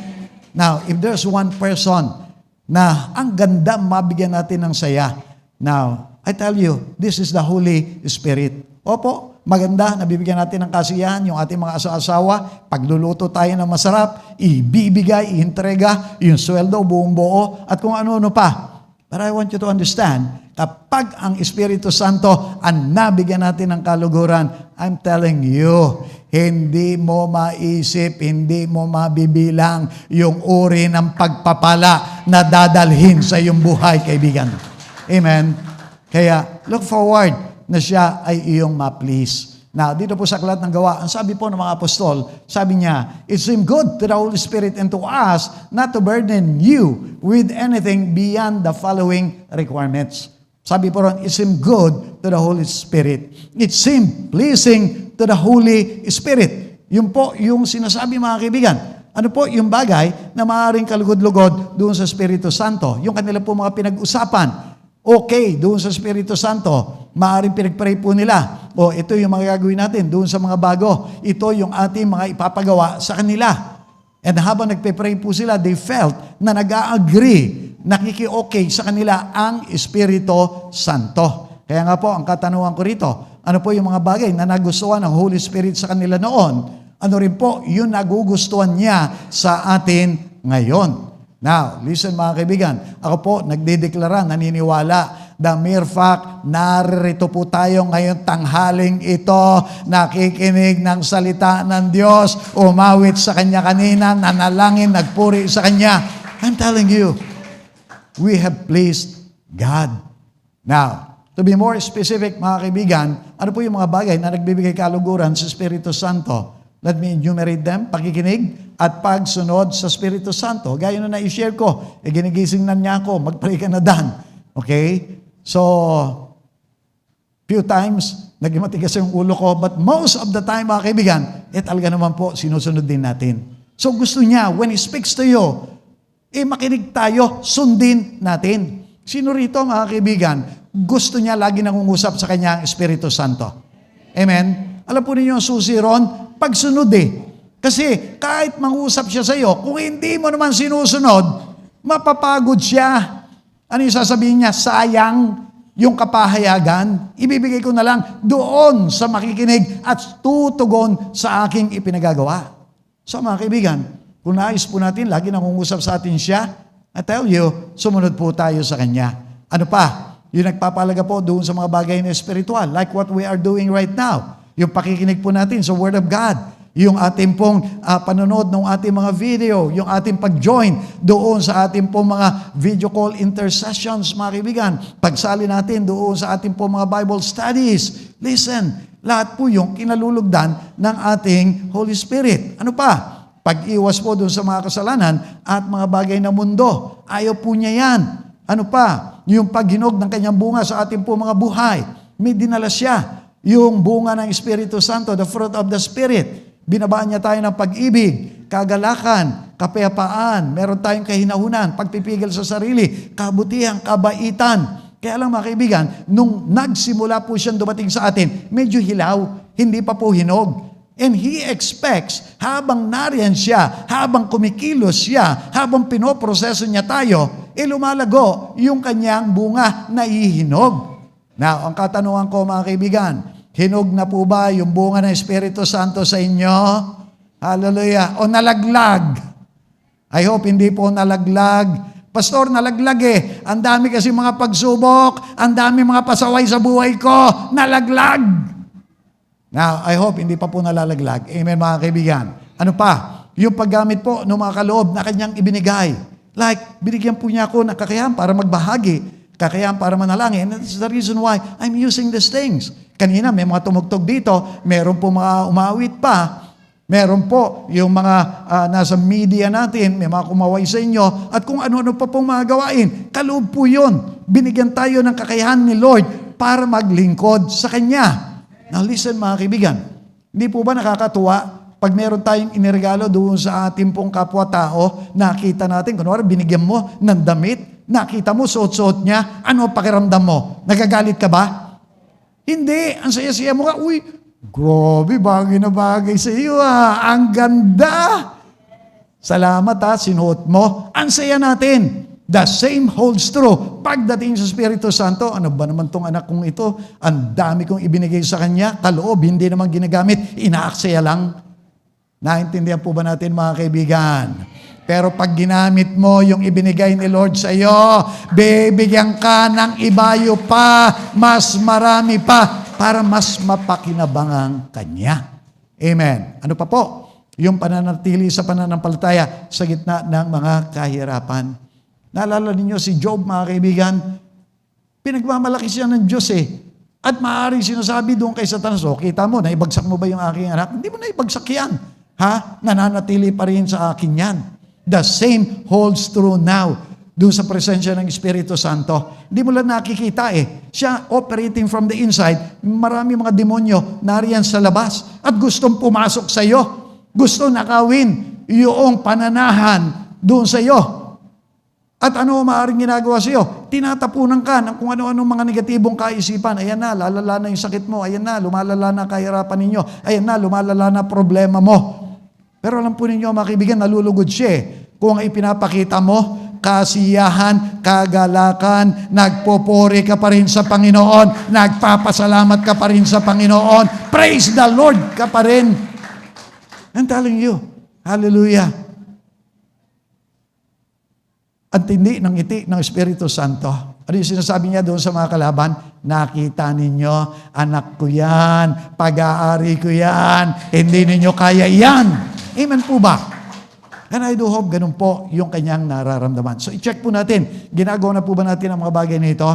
Now, if there's one person na ang ganda mabigyan natin ng saya, now, I tell you, this is the Holy Spirit. Opo, maganda, nabibigyan natin ng kasiyahan yung ating mga asa-asawa. Pagluluto tayo ng masarap, ibibigay, iintrega, yung sweldo, buong buo, at kung ano-ano pa. But I want you to understand, kapag ang Espiritu Santo ang nabigyan natin ng kaluguran, I'm telling you, hindi mo maisip, hindi mo mabibilang yung uri ng pagpapala na dadalhin sa iyong buhay, kaibigan. Amen? Kaya, look forward na siya ay iyong ma-please. Now, dito po sa Aklat ng Gawa, ang sabi po ng mga apostol, sabi niya, it seemed good to the Holy Spirit and to us not to burden you with anything beyond the following requirements. Sabi po ron, it seemed good to the Holy Spirit. It seemed pleasing to the Holy Spirit. Yun po yung sinasabi mga kaibigan. Ano po yung bagay na maaaring kalugod-lugod doon sa Espiritu Santo? Yung kanila po mga pinag-usapan. Okay, doon sa Espiritu Santo, maaaring pinag-pray po nila. O ito yung mga gagawin natin doon sa mga bago. Ito yung ating mga ipapagawa sa kanila. And habang nagpe-pray po sila, they felt na nag-a-agree, nakiki-okay sa kanila ang Espiritu Santo. Kaya nga po, ang katanungan ko rito, ano po yung mga bagay na nagustuhan ng Holy Spirit sa kanila noon? Ano rin po yung nagugustuhan niya sa atin ngayon? Now, listen mga kaibigan, ako po nagdedeklara, naniniwala, the mere fact, narito po tayo ngayon tanghaling ito, nakikinig ng salita ng Diyos, umawit sa Kanya kanina, nanalangin, nagpuri sa Kanya. I'm telling you, we have pleased God. Now, to be more specific mga kaibigan, ano po yung mga bagay na nagbibigay kaluguran sa Espiritu Santo? Let me enumerate them, pakikinig at pagsunod sa Espiritu Santo. Gaya na na-share ko, ginigising na niya ako, mag-pray ka na Dan. Okay? So, few times, naging matigas yung ulo ko, but most of the time, mga kaibigan, talaga naman po, sinusunod din natin. So, gusto niya, when He speaks to you, makinig tayo, sundin natin. Sino rito, mga kaibigan, gusto niya lagi nangungusap sa kanya ang Espiritu Santo? Amen? Alam po ninyo ang susi ron, pagsunod Kasi kahit mangusap siya sa iyo, kung hindi mo naman sinusunod, mapapagod siya. Ano yung sasabihin niya? Sayang yung kapahayagan. Ibibigay ko na lang doon sa makikinig at tutugon sa aking ipinagagawa. So mga kaibigan, kung nais po natin, lagi nangungusap sa atin siya, I tell you, sumunod po tayo sa Kanya. Ano pa? Yung nagpapalaga po doon sa mga bagay na espiritual, like what we are doing right now. Yung pakikinig po natin sa Word of God, yung ating pong panonood ng ating mga video, yung ating pag-join doon sa ating pong mga video call intercessions, mga kaibigan, pagsali natin doon sa ating pong mga Bible studies. Listen, lahat po yung kinalulugdan ng ating Holy Spirit. Ano pa? Pag-iwas po doon sa mga kasalanan at mga bagay na mundo. Ayaw po niya yan. Ano pa? Yung paghinog ng kanyang bunga sa ating pong mga buhay. May dinala siya. Yung bunga ng Espiritu Santo, the fruit of the Spirit. Binabaan niya tayo ng pag-ibig, kagalakan, kapayapaan, meron tayong kahinahunan, pagpipigil sa sarili, kabutihan, kabaitan. Kaya lang mga kaibigan, nung nagsimula po siyang dumating sa atin, medyo hilaw, hindi pa po hinog. And He expects, habang nariyan siya, habang kumikilos siya, habang pinoproseso niya tayo, lumalago yung kanyang bunga na ihinog. Now, ang katanungan ko mga kaibigan, hinog na po ba yung bunga ng Espiritu Santo sa inyo? Hallelujah. O nalaglag? I hope hindi po nalaglag. Pastor, nalaglag Ang dami kasi mga pagsubok, ang dami mga pasaway sa buhay ko, nalaglag. Now, I hope hindi pa po nalalaglag. Amen mga kaibigan. Ano pa? Yung paggamit po ng mga kaloob na kanyang ibinigay. Like, binigyan po niya ako ng kakayahan para magbahagi. Kakayahan para manalangin. And that's the reason why I'm using these things. Kanina may mga tumugtog dito, meron po mga umawit pa, meron po yung mga nasa media natin, may mga kumaway sa inyo, at kung ano-ano pa pong mga gawain. Kaloob po yun. Binigyan tayo ng kakayahan ni Lord para maglingkod sa Kanya. Now listen mga kaibigan, hindi po ba nakakatuwa pag meron tayong iniregalo doon sa ating pong kapwa-tao, nakita natin, kunwari binigyan mo ng damit, nakita mo, suot-suot niya, ano pakiramdam mo? Nagagalit ka ba? Hindi. Ang saya-saya mo ka, uy, grabe, bagay na bagay sa iyo Ang ganda. Salamat sinuot mo. Ang saya natin. The same holds true. Pagdating sa Espiritu Santo, ano ba naman tong anak kong ito? Ang dami kong ibinigay sa kanya. Kaloob, hindi naman ginagamit. Inaaksaya lang. Naintindihan po ba natin mga kaibigan? Pero pag ginamit mo yung ibinigay ni Lord sa iyo, bibigyan ka ng ibayo pa, mas marami pa, para mas mapakinabangan Kanya. Amen. Ano pa po? Yung pananatili sa pananampalataya sa gitna ng mga kahirapan. Naalala ninyo si Job, mga kaibigan? Pinagmamalaki siya ng Diyos At maaaring sinasabi doon kay Satanas, kita mo, naibagsak mo ba yung aking anak? Hindi mo naibagsak yan. Nananatili pa rin sa akin yan. The same holds true now doon sa presensya ng Espiritu Santo. Hindi mo lang nakikita Siya operating from the inside. Marami mga demonyo nariyan sa labas at gustong pumasok sa iyo. Gusto nakawin yung pananahan doon sa iyo. At ano maaaring ginagawa sa iyo? Tinatapunan ka ng kung ano-anong mga negatibong kaisipan. Ayan na, lalala na yung sakit mo. Ayan na, lumalala na kahirapan ninyo. Ayan na, lumalala na problema mo. Pero alam po ninyo, mga kaibigan, nalulugod siya kung ipinapakita mo, kasiyahan, kagalakan, nagpopori ka pa rin sa Panginoon, nagpapasalamat ka pa rin sa Panginoon, praise the Lord ka pa rin. I'm telling you, hallelujah. Ang tindi ng ngiti ng Espiritu Santo. Ano yung sinasabi niya doon sa mga kalaban? Nakita ninyo, anak ko yan, pag-aari ko yan, hindi ninyo kaya yan. Amen po ba? And I do hope ganun po yung kanyang nararamdaman. So i-check po natin, ginagawa na po ba natin ang mga bagay na ito?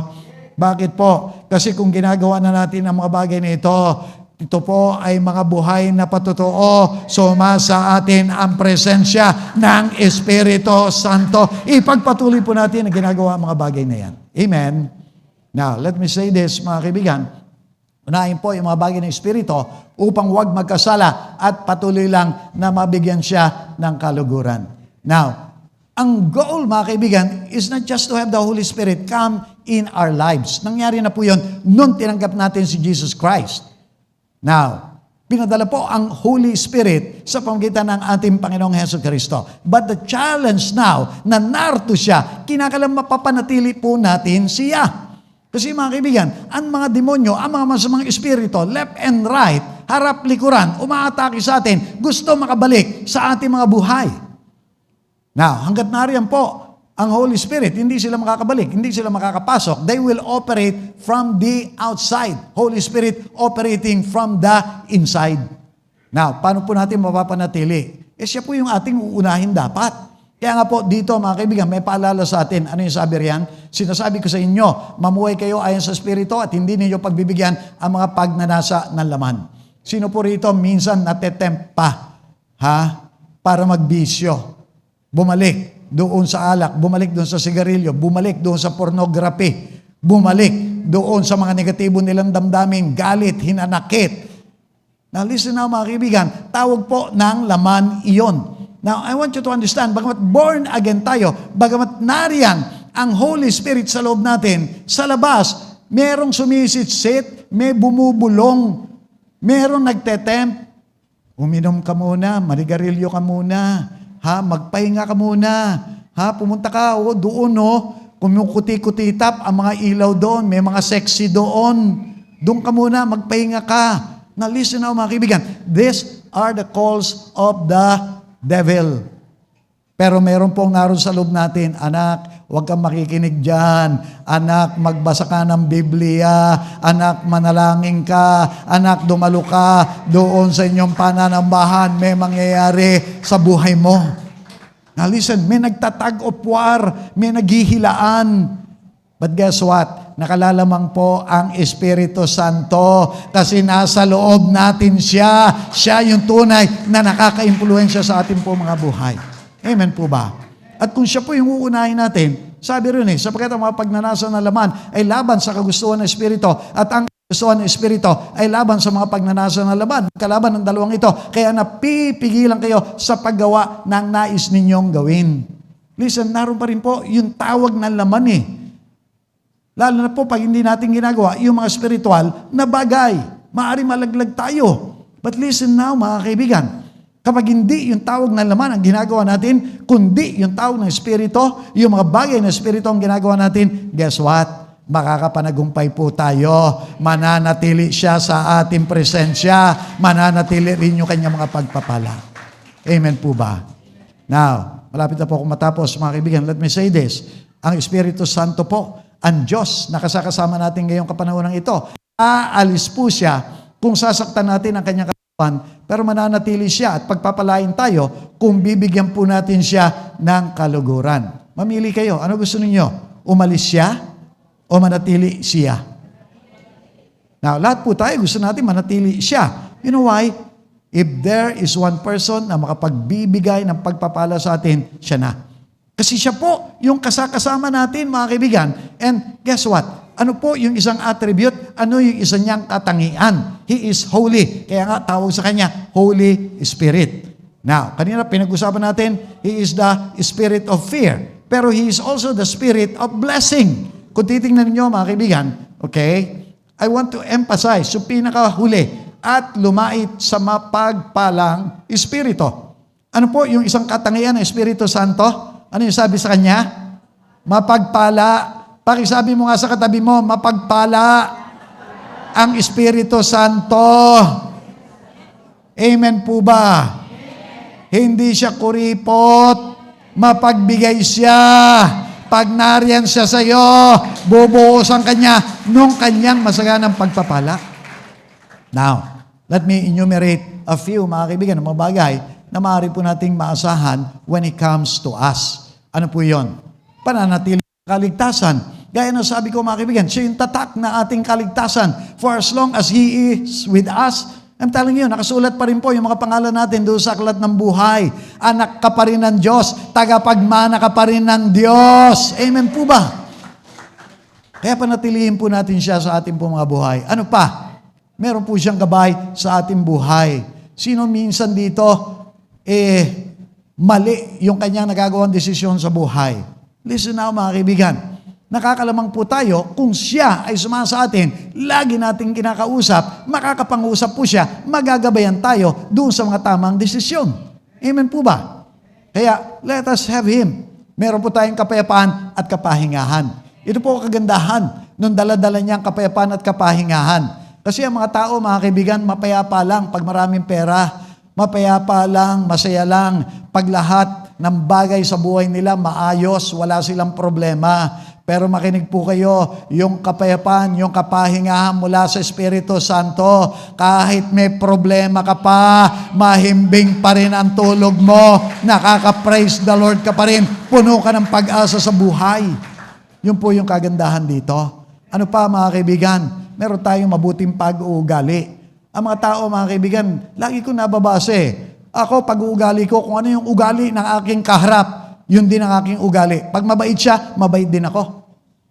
Bakit po? Kasi kung ginagawa na natin ang mga bagay na ito po ay mga buhay na patotoo. Sumasa atin ang presensya ng Espiritu Santo. Ipagpatuloy po natin ang ginagawa ang mga bagay na yan. Amen? Now, let me say this, mga kaibigan. Unahin po yung mga bagay ng Espiritu upang huwag magkasala at patuloy lang na mabigyan siya ng kaluguran. Now, ang goal, mga kaibigan, is not just to have the Holy Spirit come in our lives. Nangyari na po yun nung tinanggap natin si Jesus Christ. Now, pinadala po ang Holy Spirit sa pamamagitan ng ating Panginoong Hesukristo. But the challenge now, na narito siya, kinakailangan mapapanatili po natin siya. Kasi mga kaibigan, ang mga demonyo, ang mga masamang espiritu, left and right, harap likuran, umaatake sa atin, gusto makabalik sa ating mga buhay. Now, hanggat nariyan po, ang Holy Spirit, hindi sila makakabalik, hindi sila makakapasok. They will operate from the outside. Holy Spirit operating from the inside. Now, paano po natin mapapanatili? Siya po yung ating uunahin dapat. Kaya nga po dito, mga kaibigan, may paalala sa atin. Ano yung sabi riyan? Sinasabi ko sa inyo, mamuhay kayo ayon sa Espiritu at hindi ninyo pagbibigyan ang mga pagnanasa ng laman. Sino po rito minsan natetempt pa, para magbisyo? Bumalik doon sa alak, bumalik doon sa sigarilyo, bumalik doon sa pornography, bumalik doon sa mga negatibo nilang damdamin, galit, hinanakit. Now listen now, mga kaibigan, tawag po ng laman iyon. Now I want you to understand, bagamat born again tayo, bagamat nariyan ang Holy Spirit sa loob natin, sa labas, merong sumisitsit, may bumubulong, merong nagtetempt, uminom ka muna, marigarilyo ka muna, magpahinga ka muna. Pumunta ka doon, kumukuti-kutitap ang mga ilaw doon, may mga sexy doon. Doon ka muna, magpahinga ka. Now listen now, mga kaibigan. These are the calls of the devil. Pero meron pong naroon sa loob natin, anak, huwag kang makikinig dyan. Anak, magbasa ka ng Biblia. Anak, manalangin ka. Anak, dumalo ka doon sa inyong pananambahan. May mangyayari sa buhay mo. Now listen, may nagtatag of war. May naghihilaan. But guess what? Nakalalamang po ang Espiritu Santo kasi nasa loob natin siya. Siya yung tunay na nakaka-impluensya sa ating po mga buhay. Amen po ba? At kung siya po yung uunahin natin, sabi rin sapagkat ang mga pagnanasa ng laman ay laban sa kagustuhan ng Espiritu at ang kagustuhan ng Espiritu ay laban sa mga pagnanasa ng laman. Kalaban ng dalawang ito. Kaya napipigilan kayo sa paggawa ng nais ninyong gawin. Listen, naroon pa rin po yung tawag ng laman Lalo na po pag hindi natin ginagawa yung mga spiritual na bagay. Maaari malaglag tayo. But listen now, mga kaibigan. Kapag hindi yung tawag ng laman ang ginagawa natin, kundi yung tawag ng Espiritu, yung mga bagay ng Espiritu ang ginagawa natin, guess what? Makakapanagumpay po tayo. Mananatili siya sa ating presensya. Mananatili rin yung kanyang mga pagpapala. Amen po ba? Now, malapit na po akong matapos, mga kaibigan. Let me say this. Ang Espiritu Santo po, ang Diyos na kasama natin ngayong kapanahon ito, aalis po siya kung sasaktan natin ang kanyang pero mananatili siya at pagpapalain tayo kung bibigyan po natin siya ng kaluguran. Mamili kayo. Ano gusto ninyo? Umalis siya o manatili siya? Now, lahat po tayo gusto natin manatili siya. You know why? If there is one person na makapagbibigay ng pagpapala sa atin, siya na. Kasi siya po yung kasama natin, mga kaibigan. And guess what? Ano po yung isang attribute? Ano yung isa niyang katangian? He is holy. Kaya nga, tawag sa kanya, Holy Spirit. Now, kanina pinag-usapan natin, He is the spirit of fear. Pero He is also the spirit of blessing. Kung titingnan niyo mga kaibigan, okay, I want to emphasize, yung pinakahuli, at lumait sa mapagpalang Espiritu. Ano po yung isang katangian ng Espiritu Santo? Ano yung sabi sa kanya? Mapagpala. Pakisabi mo nga sa katabi mo, mapagpala ang Espiritu Santo. Amen po ba? Hindi siya kuripot, mapagbigay siya. Pag nariyan siya sa iyo, bubuhos ang kanya nung kanyang masaganang pagpapala. Now, let me enumerate a few, mga kaibigan, ng mga bagay na maaari po nating maasahan when it comes to us. Ano po yon? Pananatili kaligtasan. Gaya na sabi ko, mga kaibigan, siya yung tatak na ating kaligtasan. For as long as He is with us, I'm telling you, nakasulat pa rin po yung mga pangalan natin doon sa aklat ng buhay. Anak ka pa rin ng Diyos, tagapagmana ka pa rin ng Diyos. Amen po ba? Kaya panatilihin po natin siya sa ating po mga buhay. Ano pa? Meron po siyang gabay sa ating buhay. Sino minsan dito, mali yung kanyang nagagawang desisyon sa buhay? Listen now, mga kaibigan. Nakakalamang po tayo kung siya ay sumama sa atin, lagi nating kinakausap, makakapangusap po siya, magagabayan tayo doon sa mga tamang desisyon. Amen po ba? Kaya, let us have Him. Meron po tayong kapayapaan at kapahingahan. Ito po kagandahan nung dala-dala niyang kapayapaan at kapahingahan. Kasi ang mga tao, mga kaibigan, mapayapa lang pag maraming pera, mapayapa lang, masaya lang, pag lahat ng bagay sa buhay nila maayos, wala silang problema. Pero makinig po kayo, yung kapayapaan, yung kapahingahan mula sa Espiritu Santo, kahit may problema ka pa, mahimbing pa rin ang tulog mo, nakaka-praise the Lord ka pa rin, puno ka ng pag-asa sa buhay. Yun po yung kagandahan dito. Ano pa, mga kaibigan? Meron tayong mabuting pag-uugali. Ang mga tao, mga kaibigan, lagi ko nababase. Ako, pag-uugali ko, kung ano yung ugali ng aking kaharap, yun din ang aking ugali. Pag mabait siya, mabait din ako.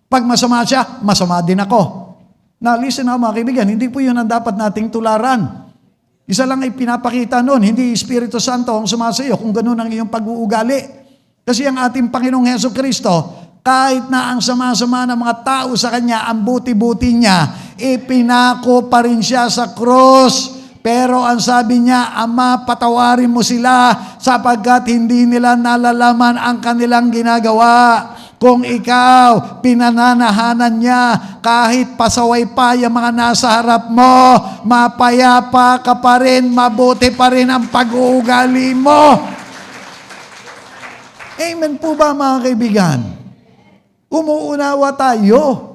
Pag masama siya, masama din ako. Now, listen na mga kaibigan, hindi po yun ang dapat nating tularan. Isa lang ay pinapakita nun, hindi Espiritu Santo ang sumasayo kung ganun ang iyong pag-uugali. Kasi ang ating Panginoong Hesukristo, kahit na ang sama-sama ng mga tao sa Kanya, ang buti-buti niya, ipinako pa rin siya sa krus. Pero ang sabi niya, Ama, patawarin mo sila sapagkat hindi nila nalalaman ang kanilang ginagawa. Kung ikaw, pinananahanan niya, kahit pasaway pa yung mga nasa harap mo, mapayapa ka pa rin, mabuti pa rin ang pag-uugali mo. Amen po ba, mga kaibigan? Umuunawa tayo.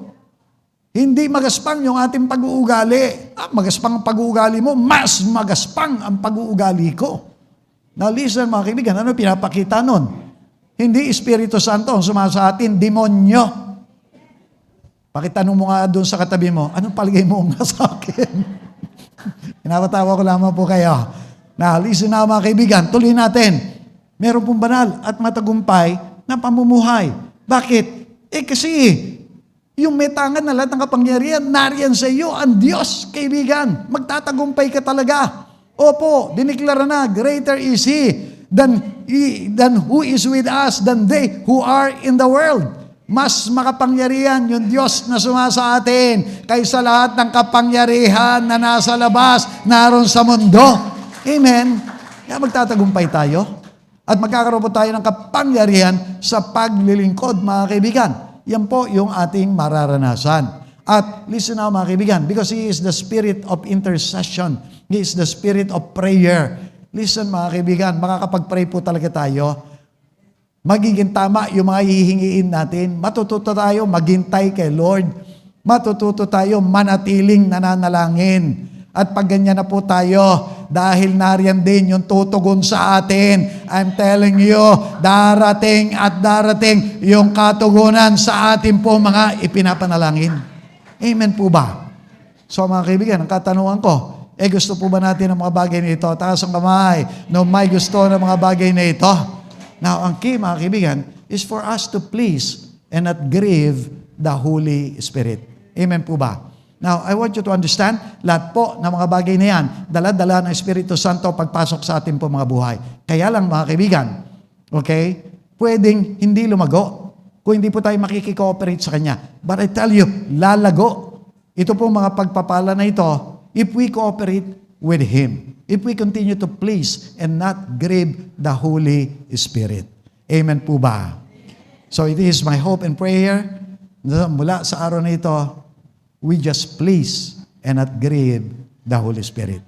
Hindi magaspang yung ating pag-uugali. Magaspang ang pag-uugali mo, mas magaspang ang pag-uugali ko. Now listen mga kaibigan, ano pinapakita nun? Hindi Espiritu Santo ang sumasa atin, demonyo. Pakitanong mo nga doon sa katabi mo, anong palagay mo nga sa akin? Pinapatawa ko lamang po kayo. Now listen na mga kaibigan, tuloy natin. Meron pong banal at matagumpay na pamumuhay. Bakit? Kasi yung may tangan na lahat ng kapangyarihan, nariyan sa iyo ang Diyos, kaibigan. Magtatagumpay ka talaga. Opo, diniklara na, greater is He than who is with us, than they who are in the world. Mas makapangyarihan yung Diyos na sumasa atin kaysa lahat ng kapangyarihan na nasa labas, naroon sa mundo. Amen. Kaya magtatagumpay tayo at magkakaroon po tayo ng kapangyarihan sa paglilingkod, mga kaibigan. Yan po yung ating mararanasan. At listen now, mga kaibigan, because He is the spirit of intercession. He is the spirit of prayer. Listen, mga kaibigan, makakapag-pray po talaga tayo. Magiging tama yung mga hihingiin natin. Matututo tayo maghintay kay Lord. Matututo tayo manatiling nananalangin. At pag ganyan na po tayo, dahil nariyan din yung tutugon sa atin, I'm telling you, darating at darating yung katugunan sa atin po mga ipinapanalangin. Amen po ba? So mga kaibigan, ang katanungan ko, gusto po ba natin ang mga bagay na ito? Taas ang kamay, no, may gusto ng mga bagay na ito. Now, ang key mga kaibigan, is for us to please and not grieve the Holy Spirit. Amen po ba? Now, I want you to understand, lahat po ng mga bagay na yan, dala-dala ng Espiritu Santo pagpasok sa ating po mga buhay. Kaya lang mga kaibigan, okay, pwedeng hindi lumago kung hindi po tayo makikikooperate sa Kanya. But I tell you, lalago. Ito po mga pagpapala na ito, if we cooperate with Him. If we continue to please and not grieve the Holy Spirit. Amen po ba? So it is my hope and prayer na mula sa araw na ito, we just please and not grieve the Holy Spirit.